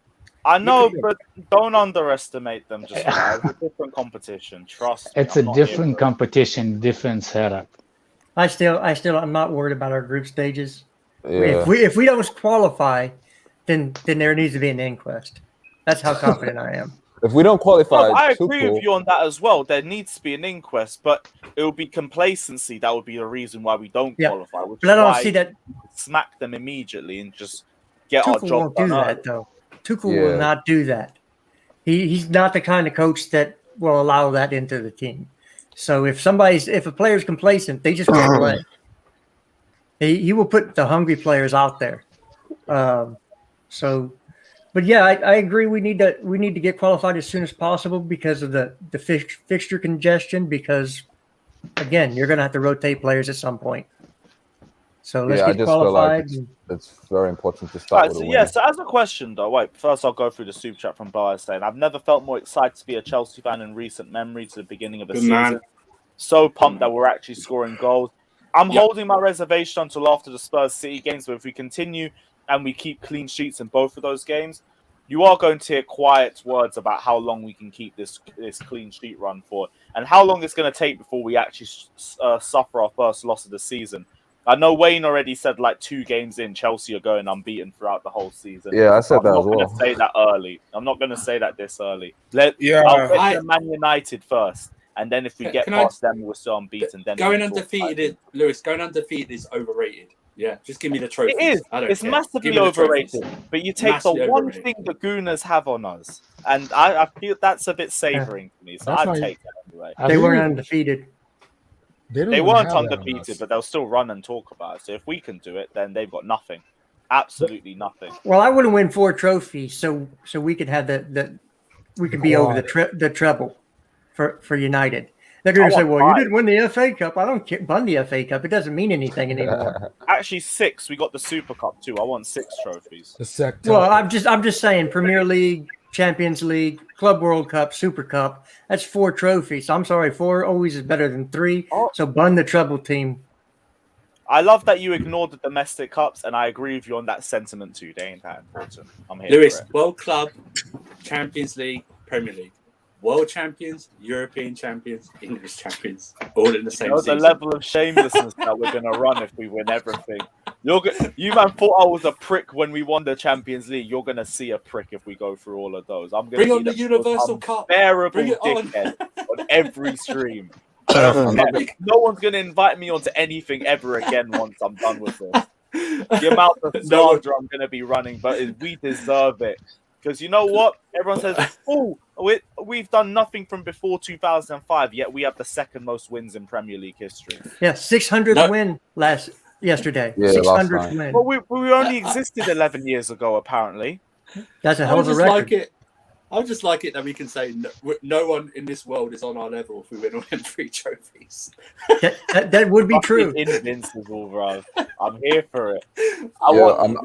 I know, Look at but don't underestimate them. Just now. It's a different competition. Trust me. It's a I'm not here different for it. competition, different setup. I'm not worried about our group stages. Yeah. If we don't qualify, then there needs to be an inquest. That's how confident I am. If we don't qualify, No, I agree Tuchel- with you on that as well. There needs to be an inquest, but it would be complacency that would be the reason why we don't Yeah. qualify. Which But I is don't why see that smack them immediately and just get our Tuchel job won't do done. that early. though. Tuchel Yeah. will not do that. He's not the kind of coach that will allow that into the team. So if a player's complacent, they just won't play. He will put the hungry players out there. But yeah, I agree. We need to get qualified as soon as possible because of the fixture congestion. Because again, you're going to have to rotate players at some point. So let's I get just feel like qualified. it's very important to start Right, with so a win. yeah, so as a question though, wait, first I'll go through the super chat from Boaz saying, I've never felt more excited to be a Chelsea fan in recent memory to the beginning of a Good season. man. So pumped that we're actually scoring goals. I'm Yep. holding my reservation until after the Spurs City games, but if we continue and we keep clean sheets in both of those games, you are going to hear quiet words about how long we can keep this clean sheet run for and how long it's going to take before we actually suffer our first loss of the season. I know Wayne already said like 2 games in, Chelsea are going unbeaten throughout the whole season. Yeah, I said that as I'm not well. going to say that early. I'm not going to say that this early. I'll get to Man United first, and then if we get Can I- past them, we're still unbeaten. Then Going we talk undefeated, Lewis. Going undefeated is overrated. Yeah, just give me the trophy. It is. I don't It's care. massively Give me the trophies. overrated. But you take Massively the one overrated. thing the Gooners have on us, and I feel that's a bit savouring to me. So That's I'd why- take that anyway. I They really- weren't undefeated. don't They even weren't have that on undefeated, us. but they'll still run and talk about it. So if we can do it, then they've got nothing. Absolutely nothing. Well, I wouldn't win 4 trophies, so we could have we could be over the treble for United. They're going to say, "Well, you didn't win the FA Cup." I don't care. Won the FA Cup. It doesn't mean anything anymore. Actually, 6. We got the Super Cup too. I want 6 trophies. The sector. Well, I'm just saying, Premier League, Champions League, Club World Cup, Super Cup. That's 4 trophies. I'm sorry, 4 always is better than 3. Oh. So bun the treble team. I love that you ignored the domestic cups, and I agree with you on that sentiment too. They ain't that important. I'm here Lewis, for it. World Club, Champions League, Premier League, World Champions, European Champions, English Champions, all in the same The season. level of shamelessness that we're going to run if we win everything. You man thought I was a prick when we won the Champions League. You're going to see a prick if we go through all of those. I'm going Bring to on the Universal Cup. unbearable Bring it on. dickhead on every stream. No one's going to invite me onto anything ever again once I'm done with this. The amount of slander I'm going to be running, but we deserve it. Because you know what? Everyone says, oh, we've done nothing from before 2005, yet we have the 2nd most wins in Premier League history. Yeah, 600th win yesterday. Yeah, 600th win. Well, we only existed 11 years ago, apparently. That's a hell of a record. I just like it that we can say no one in this world is on our level if we win all them 3 trophies. That would be true. Invincible, bro. I'm here for it. I'm-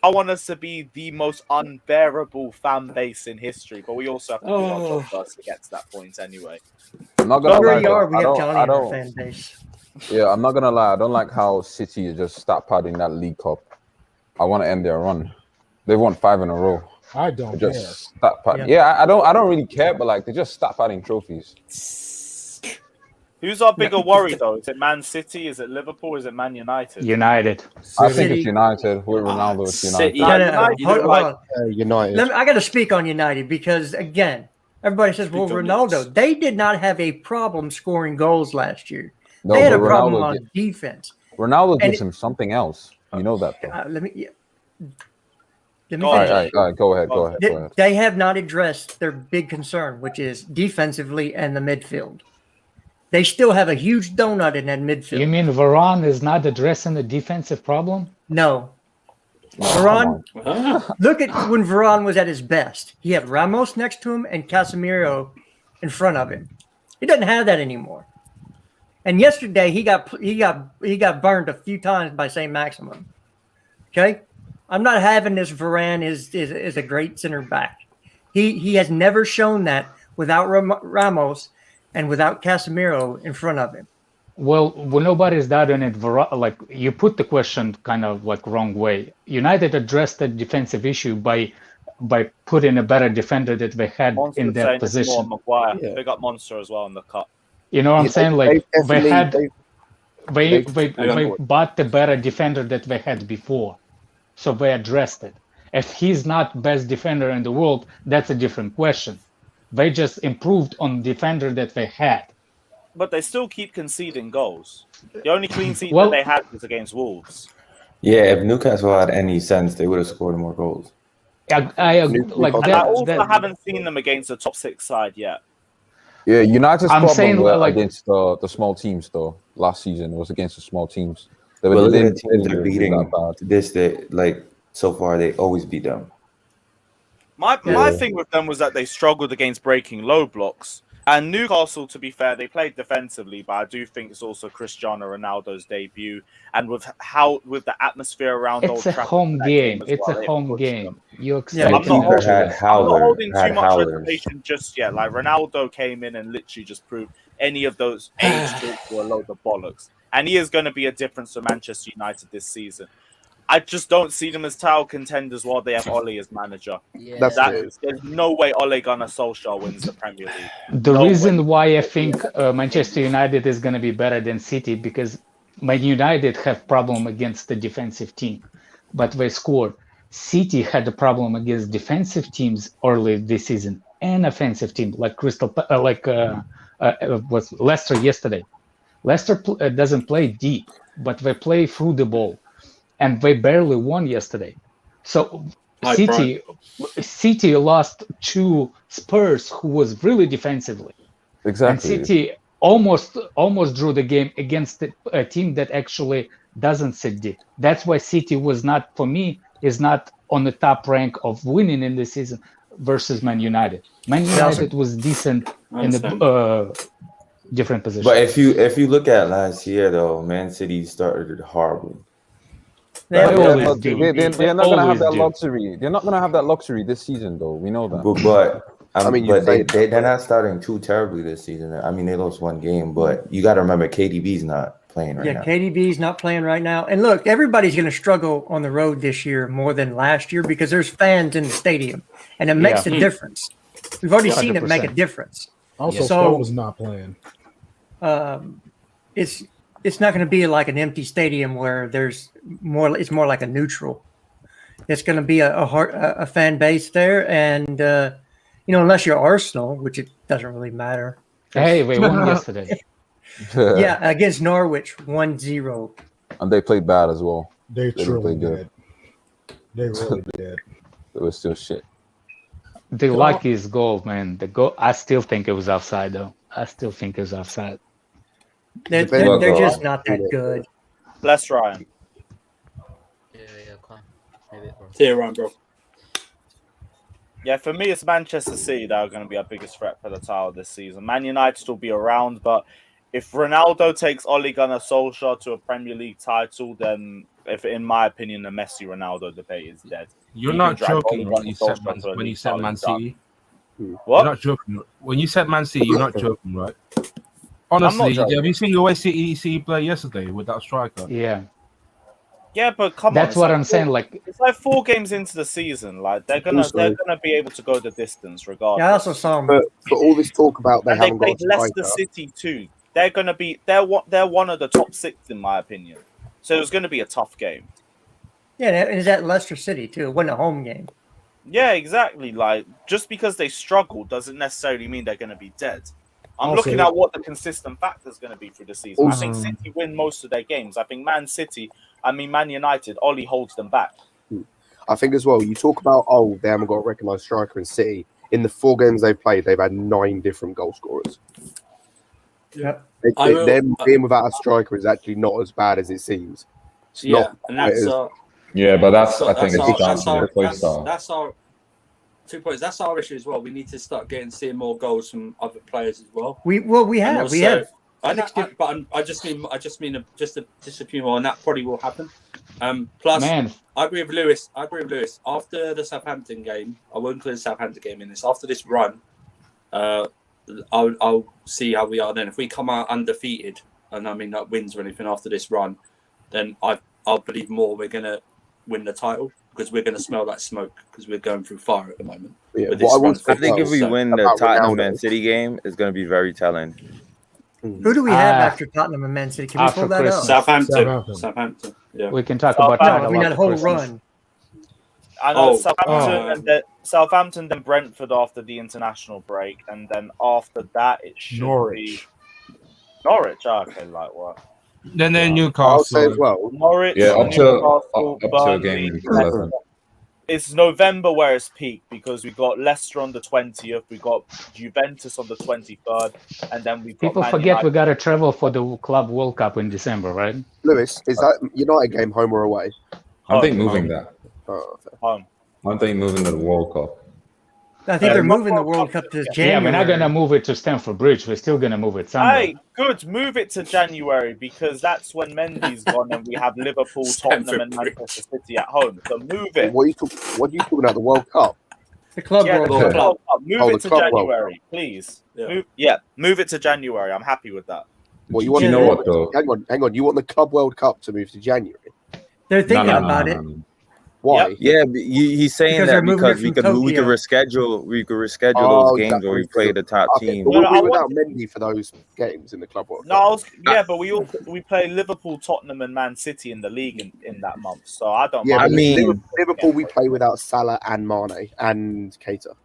I want us to be the most unbearable fan base in history, but we also have to do our job first to get to that point anyway. I'm not gonna We lie. already are. though. We I have don't. Johnny I in our don't. fan base. Yeah, I'm not gonna lie. I don't like how City just start padding that League Cup. I want to end their run. They've won 5 in a row. I don't They care. just start padding. Yeah. Yeah, I don't really care, but like they just start padding trophies. Who's our bigger worry though? Is it Man City? Is it Liverpool? Is it Man United? United. I think it's United. With Ronaldo, it's United. City. Hold on. United. I got to speak on United because, again, everybody says, well, Ronaldo, they did not have a problem scoring goals last year. No, they had a but problem Ronaldo on defense. Ronaldo gives him something else. You know that, though. Let me All right, go ahead. They have not addressed their big concern, which is defensively and the midfield. They still have a huge donut in that midfield. You mean Varane is not addressing the defensive problem? No. Varane, look at when Varane was at his best. He had Ramos next to him and Casemiro in front of him. He doesn't have that anymore. And yesterday he got burned a few times by St. Maximum. Okay? I'm not having this Varane is a great center back. He has never shown that without Ramos and without Casemiro in front of him. Well, nobody's doubting it. Like, you put the question kind of like wrong way. United addressed the defensive issue by putting a better defender that they had Monster in that position. Maguire. They got Monster as well in the cup. You know what I'm saying? Like they they bought the better defender that they had before, so they addressed it. If he's not best defender in the world, that's a different question. They just improved on the defender that they had. But they still keep conceding goals. The only clean sheet that they had was against Wolves. Yeah, if Newcastle had any sense, they would have scored more goals. I like that. I also haven't seen them against the top 6 side yet. Yeah, United's I'm problem saying, were like, against the small teams, though. Last season, it was against the small teams. They Well, look at didn't the teams they're really do beating. that bad. So far, they always beat them. My thing with them was that they struggled against breaking low blocks. And Newcastle, to be fair, they played defensively, but I do think it's also Cristiano Ronaldo's debut, and with the atmosphere around Old It's a Trafford home game. as It's well, a it home pushed game. them. You Yeah, expect I'm not holding too much howlers. reservation just yet. Like, Ronaldo came in and literally just proved any of those age talks were a load of bollocks, and he is going to be a difference for Manchester United this season. I just don't see them as title contenders while they have Ole as manager. Yeah. There's no way Ole Gunnar Solskjaer wins the Premier League. The No reason way. why I think Manchester United is going to be better than City, because Man United have problem against the defensive team, but they scored. City had a problem against defensive teams early this season and offensive team like was Leicester yesterday. Leicester doesn't play deep, but they play through the ball, and they barely won yesterday. So City lost to Spurs, who was really defensively. Exactly. And City almost drew the game against a team that actually doesn't sit deep. That's why City is not on the top rank of winning in the season versus Man United. Man United was decent in the different positions. But if you look at last year, though, Man City started horribly. They're not going to have that do. luxury. They're not going to have that luxury this season, though. We know that. But they're not starting too terribly this season. I mean, they lost one game, but you got to remember KDB's not playing right now. Yeah, KDB's not playing right now. And look, everybody's going to struggle on the road this year more than last year because there's fans in the stadium, and it makes a difference. We've already seen it make a difference. Also, Stone's not playing. It's not going to be like an empty stadium where there's more. It's more like a neutral. It's going to be a fan base there, and unless you're Arsenal, which it doesn't really matter. Hey, we won yesterday. Yeah, against Norwich, 1-0. And they played bad as well. They truly played did. They really did. It was still shit. The luckiest goal, man. The goal. I still think it was offside, though. I still think it was offside. They're just not that good. Bless Ryan. Yeah, come on. Maybe, bro. See you around, bro. Yeah, for me, it's Manchester City that are going to be our biggest threat for the title this season. Man United will be around, but if Ronaldo takes Ole Gunnar Solskjaer to a Premier League title, then, in my opinion, the Messi-Ronaldo debate is dead. You're not joking when you said Man City. What? You're not joking. When you said Man City, you're not joking, right? Honestly, have you seen the way City play yesterday with that striker? Yeah. Yeah, but come on. That's what I'm saying. Like, it's like 4 games into the season. Like, they're gonna be able to go the distance regardless. Yeah, I also saw them. But all this talk about they and haven't they got played a Leicester striker. City too. they're one of the top 6 in my opinion. So it's going to be a tough game. Yeah, and it's at Leicester City too. It wasn't a home game. Yeah, exactly. Like, just because they struggle doesn't necessarily mean they're going to be dead. I'm Also, looking at what the consistent factor is going to be through the season. I think City win most of their games. I think Man United, Ollie holds them back. I think as well, you talk about, they haven't got a recognised striker in City. In the 4 games they've played, they've had 9 different goal scorers. Yeah. Them being without a striker is actually not as bad as it seems. It's not, and that's yeah, but I think it's that's down to the play style. That's our 2 points. That's our issue as well. We need to start seeing more goals from other players as well. We have. I just mean just a few more, and that probably will happen. Plus, I agree with Lewis. After the Southampton game, I won't include the Southampton game in this. After this run, I'll see how we are then. If we come out undefeated, and I mean not wins or anything after this run, then I'll believe more we're gonna win the title, because we're gonna smell like smoke because we're going through fire at the moment. Yeah, I think if we win the Tottenham Man City game, it's gonna be very telling. Who do we have after Tottenham and Man City? Can we pull that up? Southampton. Yeah, we can talk about that. I mean, that whole run. I know Southampton, then Brentford after the international break, and then after that it should be Norwich. Okay, like what? Then Newcastle. I'll say as well. Norwich, up Newcastle, to a game. It's November where it's peak, because we got Leicester on the 20th, we got Juventus on the 23rd, and then we got people forget we got to travel for the Club World Cup in December, right? Lewis, is that United game home or away? I think moving that. Home. I think moving to the World Cup. I think they're moving the World Cup to January. Yeah, we're not going to move it to Stamford Bridge. We're still going to move it somewhere. Hey, good. Move it to January, because that's when Mendy's gone and we have Liverpool, Tottenham, and Manchester City at home. So move it. What are you talking about? The World Cup? The Club World Cup. Move it to January, please. Move it to January. I'm happy with that. Well, you want you know what though? Hang on. You want the Club World Cup to move to January? They're thinking about it. Why? Yeah, he's saying that because we could reschedule those games where we play the top team. But we'll be without Mendy for those games in the Club World Cup. But we play Liverpool, Tottenham, and Man City in the league in that month. So I don't. Yeah, I mean, Liverpool we play without Salah and Mane and Keita.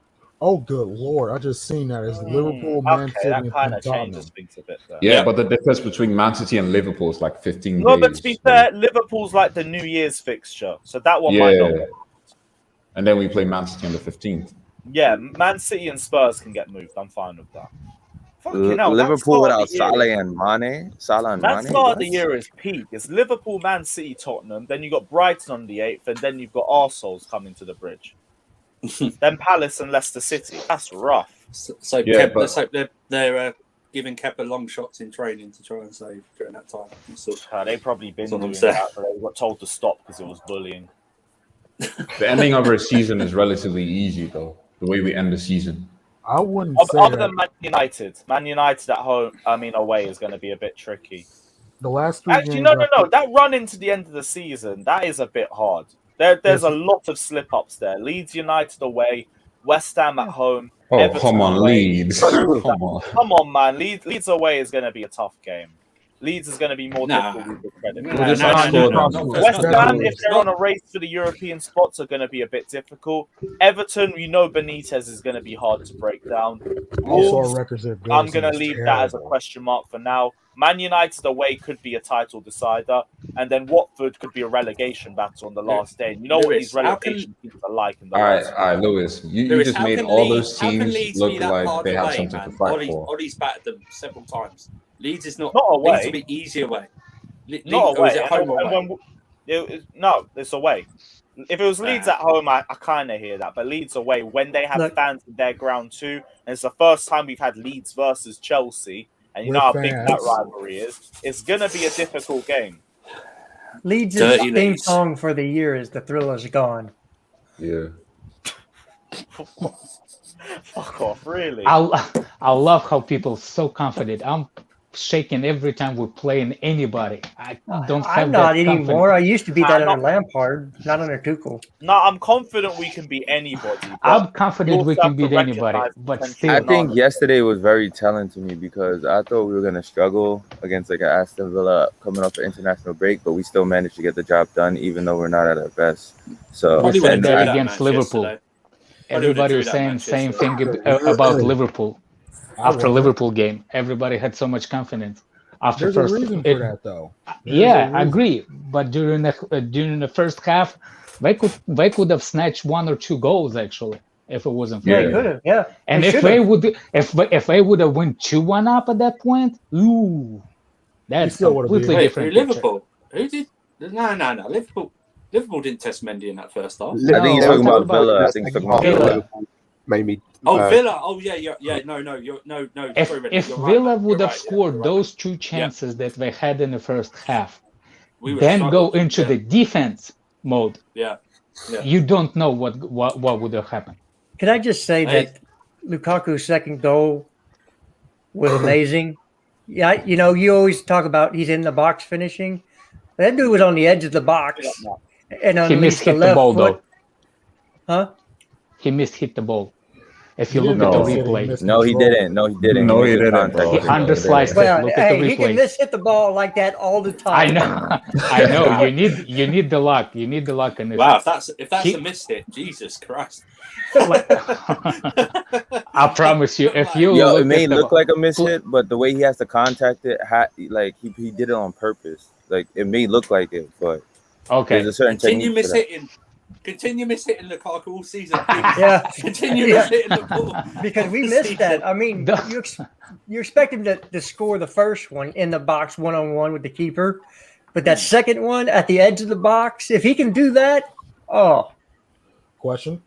Oh, good Lord. I just seen that. It's Liverpool, Man City, that kind of Tottenham. changes things a bit. Yeah, but the difference between Man City and Liverpool is like 15 days. No, but to be fair, Liverpool's like the New Year's fixture. So that one might not. And then we play Man City on the 15th. Yeah, Man City and Spurs can get moved. I'm fine with that. Fucking hell, Liverpool without Salah and Mane. That start of the year is peak. It's Liverpool, Man City, Tottenham. Then you got Brighton on the 8th, and then you've got Arsenal's coming to the bridge. Then Palace and Leicester City. That's rough. Let's hope they're giving Kepa long shots in training to try and save during that time. They've probably been doing that, but they got told to stop because it was bullying. The ending of our season is relatively easy, though. The way we end the season. I wouldn't say other than Man United. Man United at home, away is going to be a bit tricky. The last 3 Actually, games. no. That run into the end of the season, that is a bit hard. There's a lot of slip-ups there. Leeds United away, West Ham at home. Oh, Everton come on, away. Leeds. Come on, man. Leeds away is going to be a tough game. Leeds is going to be more difficult with credit. West Ham, if they're on a race for the European spots, are going to be a bit difficult. Everton, Benitez is going to be hard to break down. Also, records are good. I'm going to leave that as a question mark for now. Man United away could be a title decider, and then Watford could be a relegation battle on the last day. And you know what these relegation teams are like in the last all right, Lewis. You just made all those teams look like they have something to fight for. Ollie's battered them several times. Leeds is not away. Leeds will be easy away. Not away. Is it home or away? No, it's away. If it was Leeds at home, I kind of hear that. But Leeds away, when they have fans in their ground too, and it's the first time we've had Leeds versus Chelsea, and you know how big that rivalry is, it's going to be a difficult game. Leeds' theme song for the year is "The Thrill Is Gone." Yeah. Fuck off, really. I love how people so confident. shaking every time we're playing anybody. I don't have I'm not that anymore. confidence. I used to be that under Lampard, not under Tuchel. No, I'm confident we can beat anybody. I'm confident we can beat anybody, but still. I think yesterday was very telling to me because I thought we were going to struggle against like an Aston Villa coming off an international break, but we still managed to get the job done even though we're not at our best. So we said that against Liverpool. Yesterday. Everybody was saying same thing about Liverpool. After Liverpool game, everybody had so much confidence. After There's a reason for that, though. I agree. But during the first half, they could have snatched 1 or 2 goals actually if it wasn't for Yeah, they could have. Yeah, and if they would have went 2-1 up at that point, that's completely different. Liverpool. Who did? No. Liverpool didn't test Mendy in that first half. I think he's talking about Villa. I think he's talking about Villa. Made me. Villa. Oh yeah. No. If Villa would have scored those 2 chances that they had in the first half, then go into the defense mode. Yeah. You don't know what would have happened. Can I just say that Lukaku's second goal was amazing? Yeah, you always talk about he's in the box finishing. That dude was on the edge of the box, and he mishit the ball though. Huh? He mishit the ball. If you look at the replay. No, he didn't. He undersliced it. Look at the replay. He can mishit the ball like that all the time. I know. You need the luck. You need the luck in this. Wow, if that's a mishit, Jesus Christ. I promise you, if you it may look like a mishit, but the way he has to contact it, he did it on purpose. Like it may look like it, but there's a certain Continue mishitting Lukaku all season. Yeah. Continue mishitting the ball. Because we missed that. I mean, you expect him to score the first one in the box 1-on-1 with the keeper, but that second one at the edge of the box, if he can do that, Question?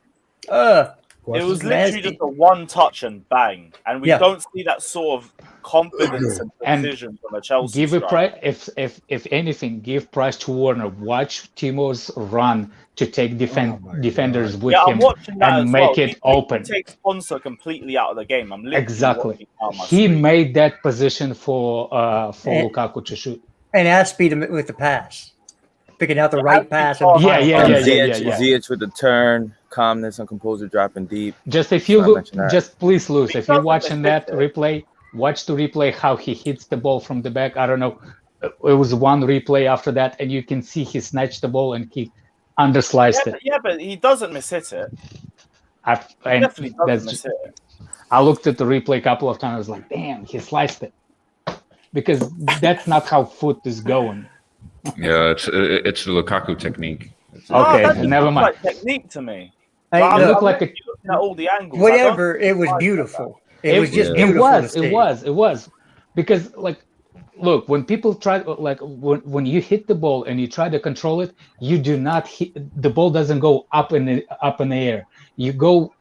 It was literally just a one touch and bang, and we don't see that sort of confidence and precision from a Chelsea. Give a price, if anything, give price to Warner. Watch Timo's run to take defenders with him and make it open. He takes sponsor completely out of the game. Exactly. He made that position for Lukaku to shoot and outspeed him with the pass. Picking out the right pass. Ziyech with the turn, calmness and composure dropping deep. Just if you look, just please, Luz, if you're watching that replay, watch the replay how he hits the ball from the back. I don't know. It was one replay after that, and you can see he snatched the ball and he undersliced it. Yeah, but he doesn't miss-hit it. He definitely doesn't miss-hit it. I looked at the replay a couple of times. I was like, damn, he sliced it. Because that's not how foot is going. Yeah, it's the Lukaku technique. Never mind. Like technique to me. Hey, it looked like looking at all the angles. Whatever, it was beautiful. It was just beautiful. It was. Because, look, when people try, when you hit the ball and you try to control it, you do not hit, the ball doesn't go up in the air. You go,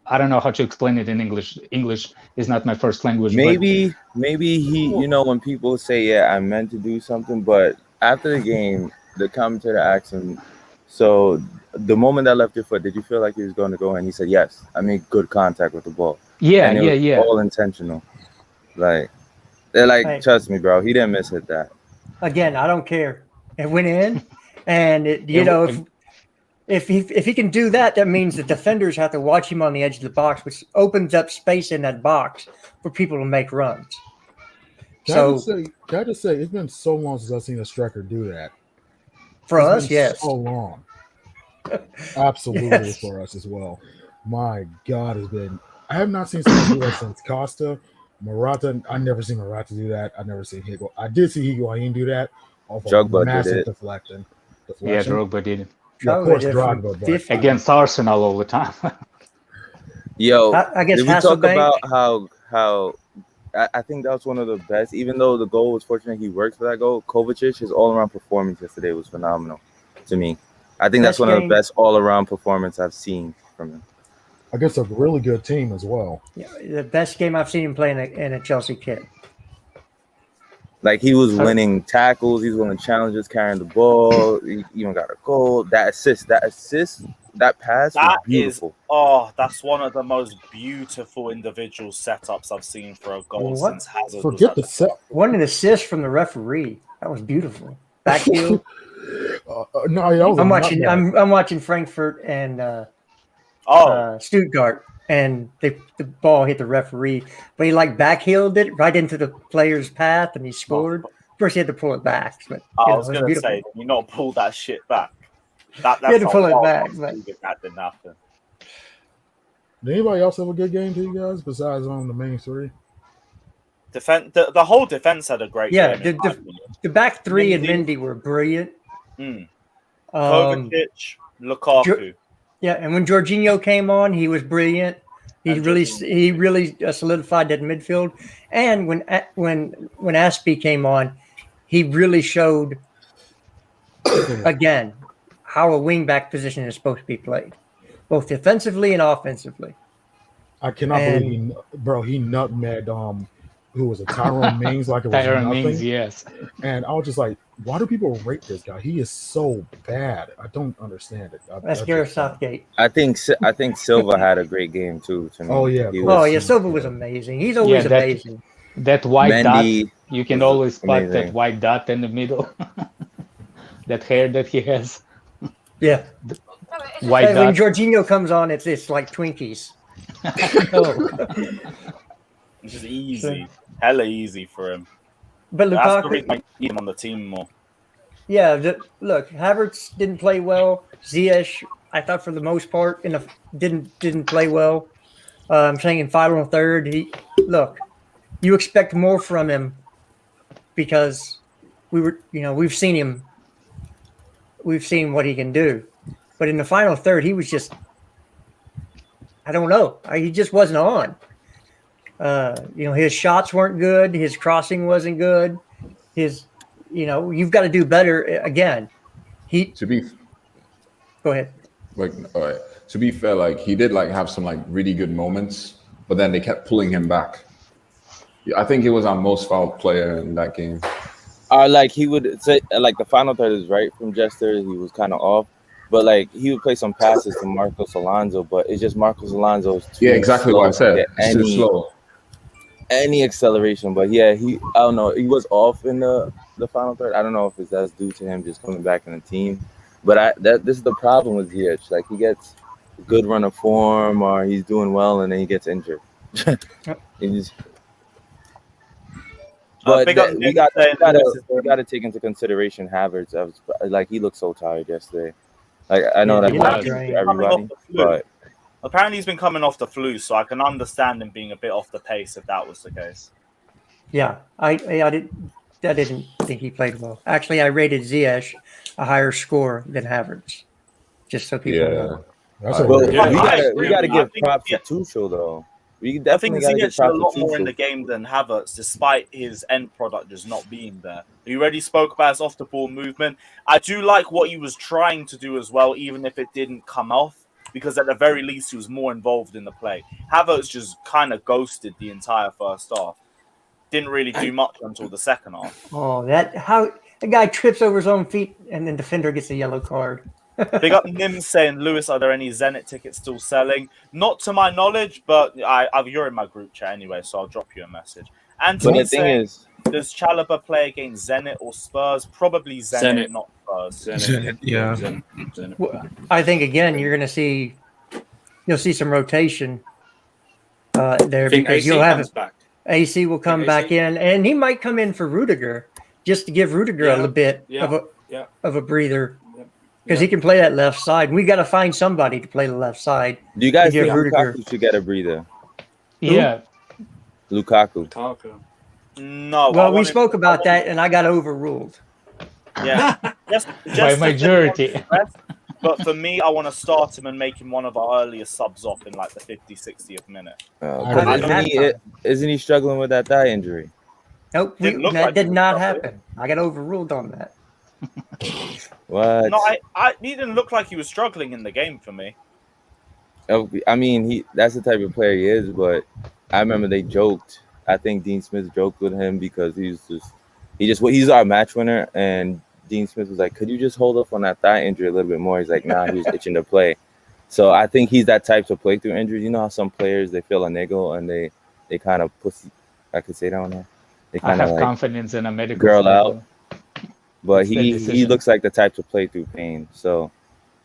I don't know how to explain it in English. English is not my first language. Maybe he, when people say, I meant to do something, but after the game, the commentator asked him, so the moment I left your foot, did you feel like he was going to go? And he said, yes, I made good contact with the ball. Yeah, yeah. All intentional. They're trust me, bro, he didn't miss-hit that. Again, I don't care. It went in, and if he can do that, that means the defenders have to watch him on the edge of the box, which opens up space in that box for people to make runs. Can I just say, it's been so long since I've seen a striker do that. For us, yes. So long. Absolutely for us as well. My God, I have not seen someone do that since Costa. Morata, I never seen Morata do that. I never seen Higuain. I did see Higuain do that off of massive deflection. Yeah, Drogba did it. Yeah, of course, Drogba, against Arsenal all the time. Yo, I guess did we talk about how I think that was one of the best, even though the goal was fortunate he worked for that goal. Kovacic, his all-around performance yesterday was phenomenal to me. I think that's one of the best all-around performance I've seen from him. Against a really good team as well. Yeah, the best game I've seen him play in a Chelsea kit. He was winning tackles, he was winning challenges, carrying the ball. He even got a goal. That assist that pass was beautiful. That's one of the most beautiful individual setups I've seen for a goal What? since Hazard. Forget the set. One an assist from the referee. That was beautiful. Backfield. No, that was I'm watching Frankfurt and Stuttgart, and the ball hit the referee, but he like backheeled it right into the player's path, and he scored. Of course, he had to pull it back. But I was going to say, you not pull that shit back. That's he had to pull it back. That didn't happen. Did anybody else have a good game to you guys besides on the main three? The whole defense had a great game. Yeah, the back three and Mendy were brilliant. Kovacic, Lukaku. And when Jorginho came on, he was brilliant. He really solidified that midfield. And when Aspie came on, he really showed again how a wing-back position is supposed to be played, both defensively and offensively. I cannot believe he nutmegged who was a Tyrone Mings like it was Tyrone nothing. Mings, yes. And I was just like, why do people rate this guy? He is so bad. I don't understand it. That's Gareth Southgate. I think Silva had a great game too. To me. Oh yeah, Silva was amazing. He's always amazing. That white Mendy dot, you can always spot amazing. that white dot in the middle. That hair that he has. Yeah. White When dot. Jorginho comes on, it's like Twinkies. Which is easy. Hella easy for him. But That's the Lukaku, reason I need him on the team more. yeah, look, Havertz didn't play well. Ziyech, I thought for the most part, didn't play well. I'm saying in final and third, you expect more from him because we've seen what he can do. But in the final third, he was just, I don't know, he just wasn't on. His shots weren't good. His crossing wasn't good. You've got to do better again. Go ahead. To be fair, he did have some really good moments, but then they kept pulling him back. I think he was our most fouled player in that game. He would say the final third is right from Jester. He was kind of off, but he would play some passes to Marcos Alonso, but it's just Marcos Alonso's too exactly what I said. It's too slow. Any acceleration, but yeah, I don't know. He was off in the final third. I don't know if that's due to him just coming back in the team, but this is the problem with Ziyech. He gets a good run of form, or he's doing well, and then he gets injured. But we got to take into consideration Havertz. He looked so tired yesterday. I know that happens to everybody, but apparently he's been coming off the flu, so I can understand him being a bit off the pace if that was the case. Yeah, I didn't think he played well. Actually, I rated Ziyech a higher score than Havertz, just so people know. We got to give props to Tuchel though. I think Ziyech did a lot more in the game than Havertz, despite his end product just not being there. We already spoke about his off-the-ball movement. I do like what he was trying to do as well, even if it didn't come off, because at the very least he was more involved in the play. Havertz just kind of ghosted the entire first half. Didn't really do much until the second half. Oh, the guy trips over his own feet and then defender gets a yellow card. Big up Nim saying, Lewis, are there any Zenit tickets still selling? Not to my knowledge, but you're in my group chat anyway, so I'll drop you a message. Anthony saying, does Chalobah play against Zenit or Spurs? Probably Zenit. Not Spurs. Zenit, yeah. Zenit. Well, I think again you'll see some rotation there because you'll have AC will come back in, and he might come in for Rudiger just to give Rudiger a little bit of a breather. Because he can play that left side. We got to find somebody to play the left side. Do you guys think Lukaku should get a breather? Yeah. Lukaku. No. Well, we spoke about that, and I got overruled. Yeah. just by majority. But for me, I want to start him and make him one of our earliest subs off in the 50th, 60th minute. Isn't he struggling with that thigh injury? Nope. That did not happen. I got overruled on that. What? No, he didn't look like he was struggling in the game for me. I mean, that's the type of player he is, but I remember they joked. I think Dean Smith joked with him because he's our match winner, and Dean Smith was like, could you just hold up on that thigh injury a little bit more? He's like, nah, he was itching to play. So I think he's that type to play through injuries. You know how some players, they feel a niggle and they kind of pussy. I could say that on there. They I kind of have like confidence in a medical girl staff. out. But It's their he decision. looks like the type to play through pain. So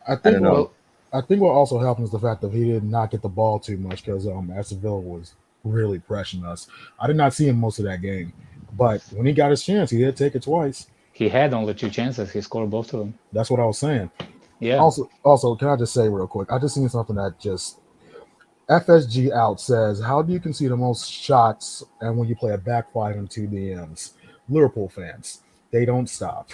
I I think don't know. I think what also helped is the fact that he did not get the ball too much because Aston Villa was really pressing us. I did not see him most of that game, but when he got his chance, he did take it twice. He had only 2 chances. He scored both of them. That's what I was saying. Yeah. Also, can I just say real quick? I just seen something that just FSG out says, how do you concede the most shots and when you play a back five and 2 DMs? Liverpool fans, they don't stop.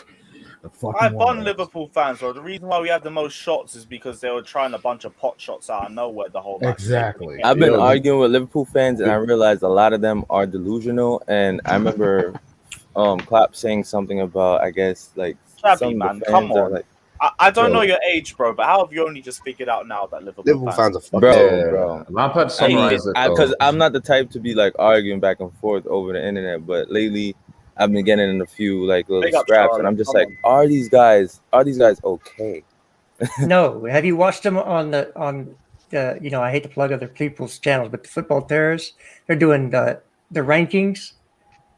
I fun Liverpool fans, bro. The reason why we had the most shots is because they were trying a bunch of pot shots out of nowhere the whole match. Exactly. I've been arguing with Liverpool fans, and I realized a lot of them are delusional. And I remember Klopp saying something about, I guess, like Shabby, some man, fans come are on. like, I don't know your age, bro, but how have you only just figured out now that Liverpool fans are fucking bro. Lampard summarized it, though. Because I'm not the type to be like arguing back and forth over the internet, but lately I've been getting in a few like little Big up, scraps, Charlie. and I'm just Come like, are these guys okay? No, have you watched them on the you know, I hate to plug other people's channels, but the Football Terrorists, they're doing the rankings.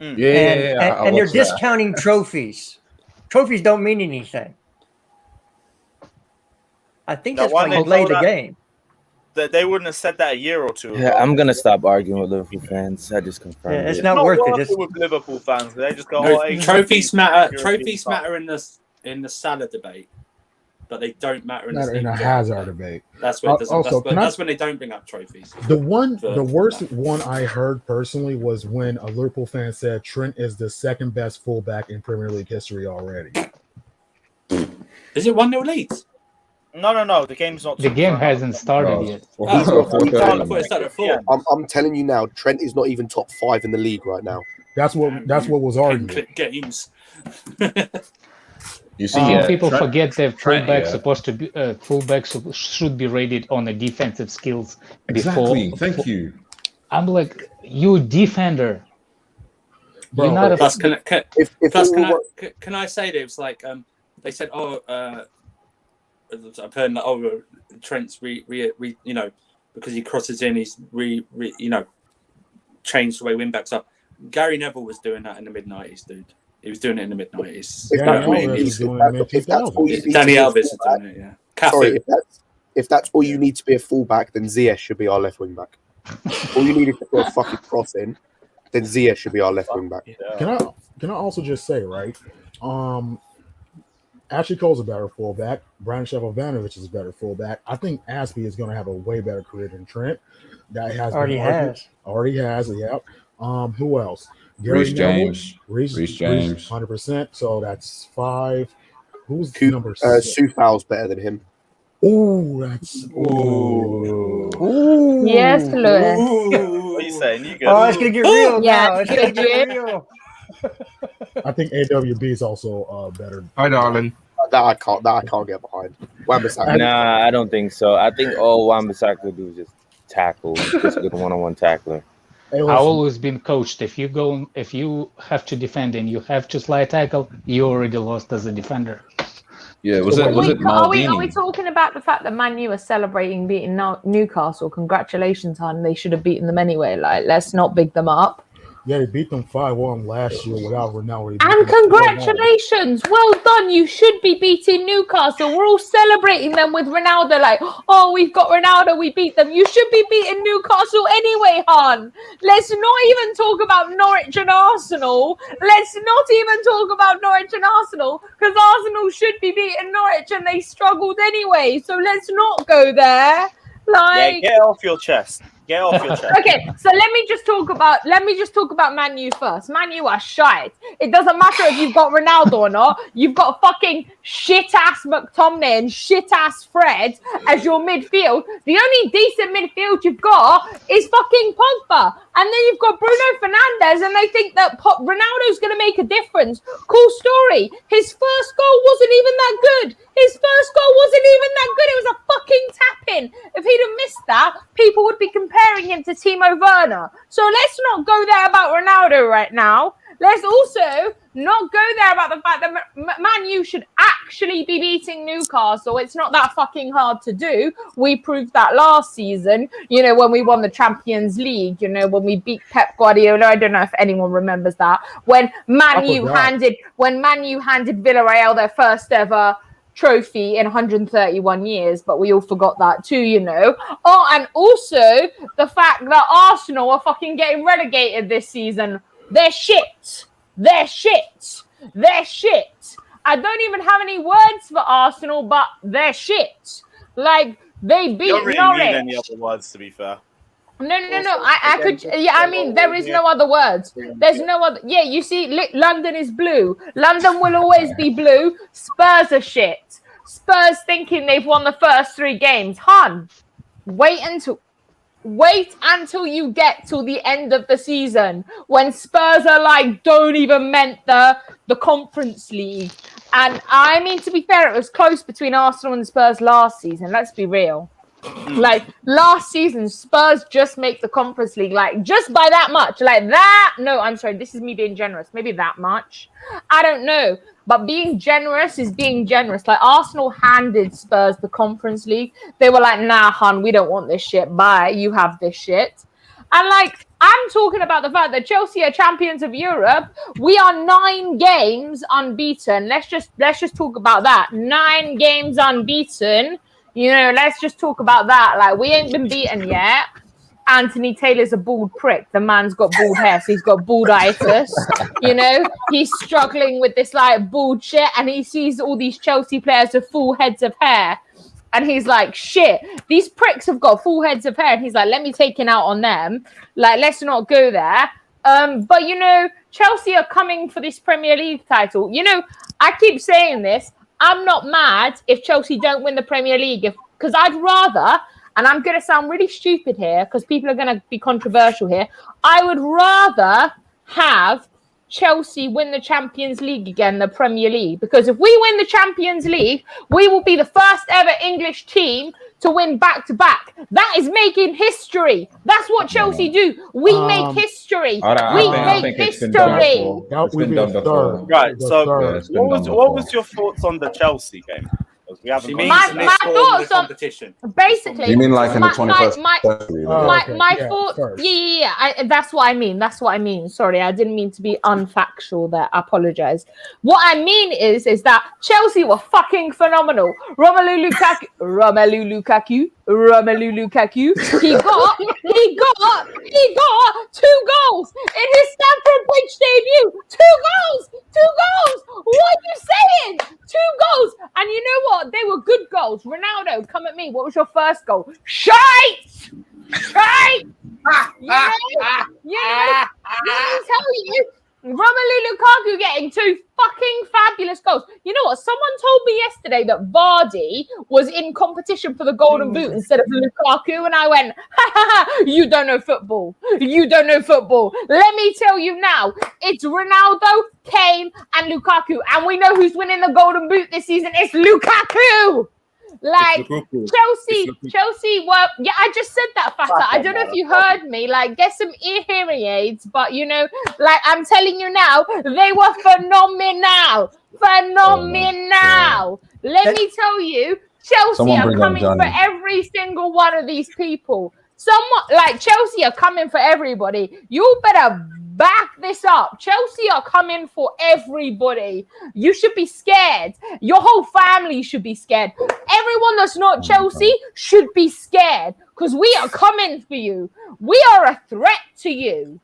Yeah, and they're discounting trophies. Trophies don't mean anything. I think that's why you play the game. That they wouldn't have said that a year or two ago. Yeah, I'm gonna stop arguing with Liverpool fans. I just confirmed Yeah, it's it. not worth it. It's with Liverpool fans. They just go, No, hey, trophies matter. European Trophies stuff. matter in the Salah debate, but they don't matter in in the a Hazard debate. That's where it doesn't. Also, That's when they don't bring up trophies. The worst one I heard personally was when a Liverpool fan said Trent is the second best fullback in Premier League history already. Is it 1-0 leads? No. The game's not. The game hasn't started yet. I'm telling you now, Trent is not even top 5 in the league right now. That's what was argued. Games. You see, people Trent- forget that Trent, fullbacks yeah. supposed to be fullbacks should be rated on the defensive skills Exactly. before. Thank you. I'm like, you defender. Bro, You're not a. Plus, can I say that it was like they said, I've heard that Trent's you know, because he crosses in, he's you know, changed the way wing backs up. Gary Neville was doing that in the mid-90s, dude. He was doing it in the mid-90s. Danny Alves is doing it, yeah. Sorry, if that's all you need to be a fullback, then Ziyech should be our left wing back. All you need is to put a fucking cross in, then Ziyech should be our left wing back. Can I also just say, right? Ashley Cole's a better fullback. Brian Shevovanovic is a better fullback. I think Aspie is going to have a way better career than Trent. That has Already has, yeah. Who else? Reece James. Reece James. 100%. So that's 5. Who's number 6? Soufal's better than him. Oh, that's. Ooh. Yes, Lewis. What are you saying? You good? Oh, it's gonna get real. Yeah, now. It's gonna get real. I think AWB is also better. Hi, darling. That I can't get behind. Wan-Bissaka. Nah, I don't think so. I think all Wan-Bissaka do is just tackle. Just a good one-on-one tackler. I've always been coached. If you have to defend and you have to slide tackle, you already lost as a defender. Yeah, was it Are we Maldini? talking about the fact that Man U are celebrating beating Newcastle? Congratulations, hon. They should have beaten them anyway. Like, let's not big them up. Yeah, they beat them 5-1 last year without Ronaldo. And congratulations, well done. You should be beating Newcastle. We're all celebrating them with Ronaldo. Like, oh, we've got Ronaldo. We beat them. You should be beating Newcastle anyway, hon. Let's not even talk about Norwich and Arsenal. Let's not even talk about Norwich and Arsenal because Arsenal should be beating Norwich and they struggled anyway. So let's not go there. Like, yeah, get off your chest. Get off your chest. Okay, so let me just talk about Man U first. Man U are shite. It doesn't matter if you've got Ronaldo or not. You've got fucking shit ass McTominay and shit ass Fred as your midfield. The only decent midfield you've got is fucking Pogba, and then you've got Bruno Fernandes, and they think that Ronaldo's going to make a difference. Cool story. His first goal wasn't even that good. It was a fucking tap-in. If he'd have missed that, people would be comparing him to Timo Werner. So let's not go there about Ronaldo right now. Let's also not go there about the fact that Man U should actually be beating Newcastle. It's not that fucking hard to do. We proved that last season, you know, when we won the Champions League, you know, when we beat Pep Guardiola. I don't know if anyone remembers that. When Man U handed Villarreal their first ever trophy in 131 years, but we all forgot that too, you know. Oh, and also the fact that Arsenal are fucking getting relegated this season. They're shit. They're shit. They're shit. I don't even have any words for Arsenal, but they're shit. Like, they beat You don't really Norwich. need any other words, to be fair. No. I could. Yeah, I mean, there is no other words. There's no other. Yeah, you see, London is blue. London will always be blue. Spurs are shit. Spurs thinking they've won the first 3 games. Hun, wait until you get till the end of the season when Spurs are like, don't even meant the Conference League. And I mean, to be fair, it was close between Arsenal and Spurs last season. Let's be real. Like last season, Spurs just make the Conference League, like just by that much, like that. No, I'm sorry, this is me being generous. Maybe that much. I don't know. But being generous is being generous. Like Arsenal handed Spurs the Conference League. They were like, nah, hun, we don't want this shit. Bye, you have this shit. And like, I'm talking about the fact that Chelsea are champions of Europe. We are 9 games unbeaten. Let's just talk about that. 9 games unbeaten. You know, let's just talk about that. Like, we ain't been beaten yet. Anthony Taylor's a bald prick. The man's got bald hair, so he's got balditis. You know, he's struggling with this like bald shit, and he sees all these Chelsea players with full heads of hair, and he's like, "Shit, these pricks have got full heads of hair." And he's like, "Let me take it out on them. Like, let's not go there." But you know, Chelsea are coming for this Premier League title. You know, I keep saying this. I'm not mad if Chelsea don't win the Premier League, because I'd rather. And I'm going to sound really stupid here because people are going to be controversial here. I would rather have Chelsea win the Champions League again, the Premier League. Because if we win the Champions League, we will be the first ever English team to win back-to-back. That is making history. That's what Chelsea do. We make history. We make history. It's been done before. Right, so what was your thoughts on the Chelsea game? We haven't my thoughts on competition. Basically, You mean like in the 21st century? my thoughts. Yeah. That's what I mean. Sorry, I didn't mean to be unfactual there. I apologize. What I mean is that Chelsea were fucking phenomenal. Romelu Lukaku. He got 2 goals in his Stamford Bridge debut. 2 goals. What are you saying? 2 goals. And you know what? They were good goals. Ronaldo, come at me. What was your first goal? Shite. Let me tell you. Romelu Lukaku getting 2 fucking fabulous goals. You know what? Someone told me yesterday that Vardy was in competition for the Golden Boot instead of Lukaku, and I went, you don't know football. Let me tell you now, it's Ronaldo, Kane, and Lukaku, and we know who's winning the Golden Boot this season. It's Lukaku. Like Chelsea were, yeah, I just said that, Fata. I don't know if you heard me. Like, get some hearing aids, but you know, like I'm telling you now, they were phenomenal. Let me tell you, Chelsea are coming for every single one of these people. Chelsea are coming for everybody. You better back this up. Chelsea are coming for everybody. You should be scared. Your whole family should be scared. Everyone that's not Chelsea should be scared because we are coming for you. We are a threat to you.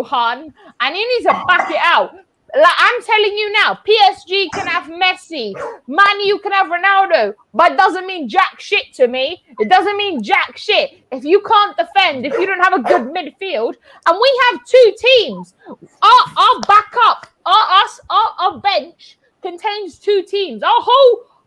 Hun. And you need to back it out. Like I'm telling you now, PSG can have Messi, Man U can have Ronaldo, but it doesn't mean jack shit to me. It doesn't mean jack shit. If you can't defend, if you don't have a good midfield, and we have 2 teams, our backup, our bench contains 2 teams. Our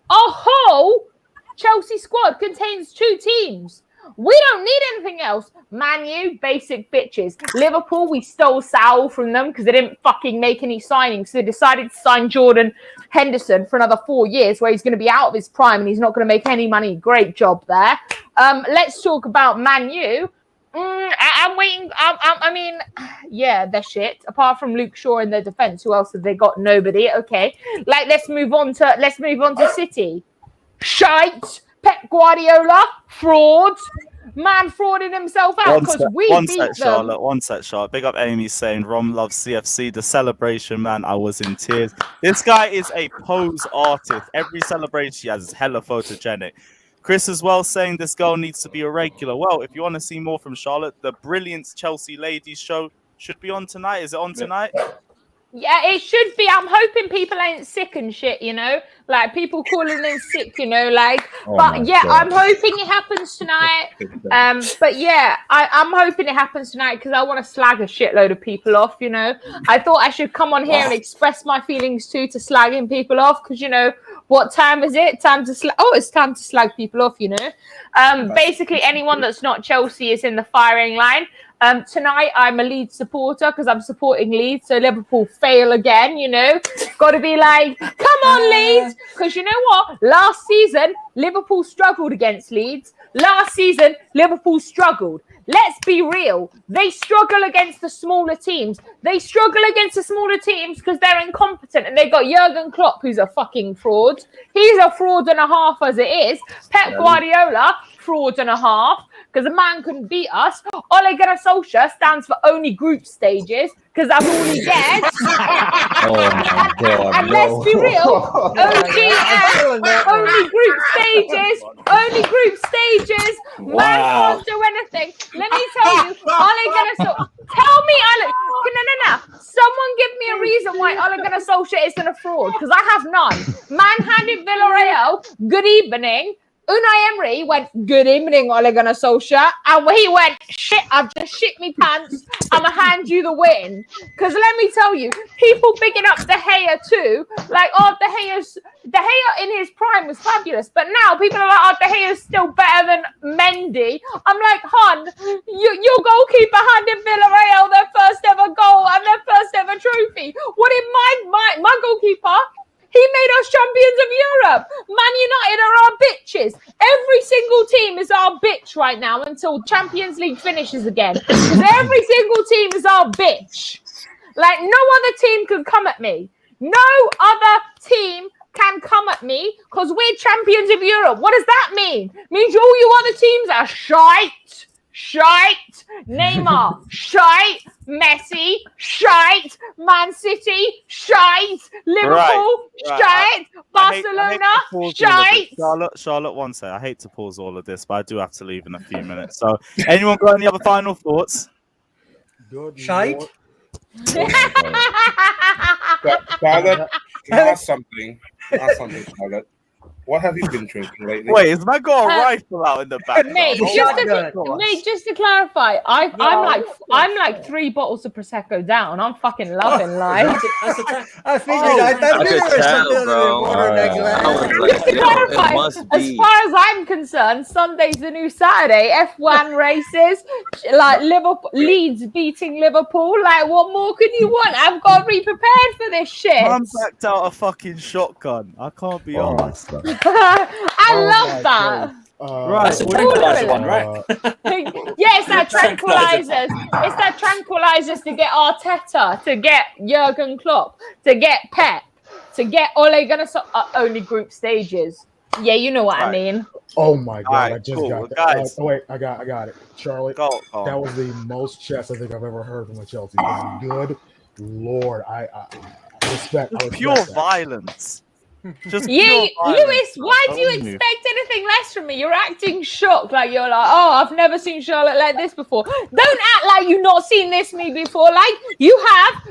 whole Chelsea squad contains 2 teams. We don't need anything else. Man U, basic bitches. Liverpool, we stole Saul from them because they didn't fucking make any signings. So they decided to sign Jordan Henderson for another 4 years where he's going to be out of his prime and he's not going to make any money. Great job there. Let's talk about Man U. I'm waiting. I mean, yeah, they're shit. Apart from Luke Shaw in their defense, who else have they got? Nobody. Okay, like let's move on to City. Shite. Pep Guardiola, fraud. Man frauding himself out because we beat them. Charlotte. One sec, Charlotte. Big up Amy saying Rom loves CFC. The celebration, man. I was in tears. This guy is a pose artist. Every celebration he has is hella photogenic. Chris as well saying this girl needs to be a regular. Well, if you want to see more from Charlotte, the Brilliance Chelsea Ladies show should be on tonight. Is it on tonight? Yeah, it should be. I'm hoping people ain't sick and shit, you know, like people calling in sick, you know, like. But yeah, I'm hoping it happens tonight. But yeah, I'm hoping it happens tonight because I want to slag a shitload of people off, you know. I thought I should come on here and express my feelings too to slagging people off because, you know, what time is it? Time to slag. Oh, it's time to slag people off, you know. Basically, anyone that's not Chelsea is in the firing line. Tonight, I'm a Leeds supporter because I'm supporting Leeds. So Liverpool fail again, you know. Got to be like, come on, Leeds. Because you know what? Last season, Liverpool struggled against Leeds. Last season, Liverpool struggled. Let's be real. They struggle against the smaller teams. They struggle against the smaller teams because they're incompetent. And they got Jurgen Klopp, who's a fucking fraud. He's a fraud and a half as it is. Pep Guardiola, fraud and a half. Because the man couldn't beat us. Ole Gunnar Solskjaer stands for only group stages, because that's all he gets. Oh my God! And let's be real, OGS, only group stages, Man can't do anything. Let me tell you, Ole Gunnar Solskjaer. Tell me, Ole. No. Someone give me a reason why Ole Gunnar Solskjaer isn't a fraud, because I have none. Man handed Villarreal good evening. Unai Emery went, good evening, Ole Gunnar Solskjaer. And he went, shit, I've just shit me pants. I'm going to hand you the win. Because let me tell you, people picking up De Gea too. Like, oh, De Gea in his prime was fabulous. But now people are like, oh, De Gea's still better than Mendy. I'm like, hon, your goalkeeper handed Villarreal their first ever goal and their first ever trophy. What did my goalkeeper? He made us champions of Europe. Man United are our bitches. Every single team is our bitch right now until Champions League finishes again. Because every single team is our bitch. Like, no other team can come at me. No other team can come at me because we're champions of Europe. What does that mean? It means all you other teams are shite. Shite. Neymar, shite. Messi, shite. Man City, shite. Liverpool, shite. Barcelona, shite. Charlotte, one sec. I hate to pause all of this, but I do have to leave in a few minutes. So, anyone got any other final thoughts? Good shite. Charlotte, can I ask something? Charlotte. What have you been drinking lately? Wait, has man got a rifle out in the back? Mate, just to clarify, I'm like 3 bottles of Prosecco down. I'm fucking loving life. I figured I knew there was something other than water in that glass. Just to clarify, as far as I'm concerned, Sunday's the new Saturday. F1 races, like Liverpool, Leeds beating Liverpool. Like, what more can you want? I've got to be prepared for this shit. Man backed out a fucking shotgun. I can't be honest. I love that. Right, that's a tranquilizer one, right? Yeah, it's that tranquilizers. It's that tranquilizers to get Arteta, to get Jurgen Klopp, to get Pep, to get Ole Gunnar only group stages. Yeah, you know what I mean. Oh my God! Right, I just cool. got that. Guys. Wait, I got it. Charlotte, go. That was the most chess I think I've ever heard from a Chelsea fan. Good Lord, I respect. Pure violence. Just Lewis, why do you expect anything less from me? You're acting shocked, like you're like, oh, I've never seen Charlotte like this before. Don't act like you've not seen me before. Like you have.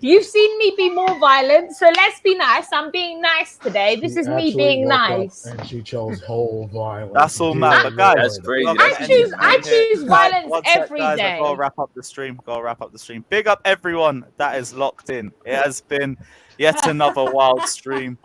You've seen me be more violent. So let's be nice. I'm being nice today. This is me being nice. And she chose whole violence. That's all, man. But guys, that's crazy. I choose violence every guys, day. I've got to wrap up the stream. Big up everyone that is locked in. It has been yet another wild stream.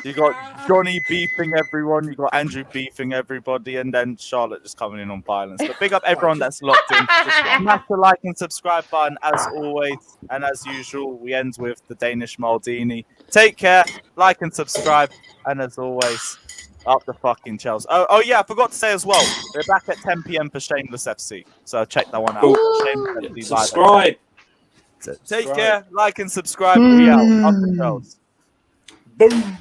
You got Johnny beefing everyone, you got Andrew beefing everybody, and then Charlotte just coming in on violence. But big up everyone that's locked in. Just smash the like and subscribe button as always. And as usual, we end with the Danish Maldini. Take care, like and subscribe, and as always, Up the fucking Chelsea. Oh yeah, I forgot to say as well. We're back at 10 p.m. for Shameless FC. So check that one out. Shameless FC live. Subscribe. Take care, like and subscribe. We out. Up the Chelsea. Boom.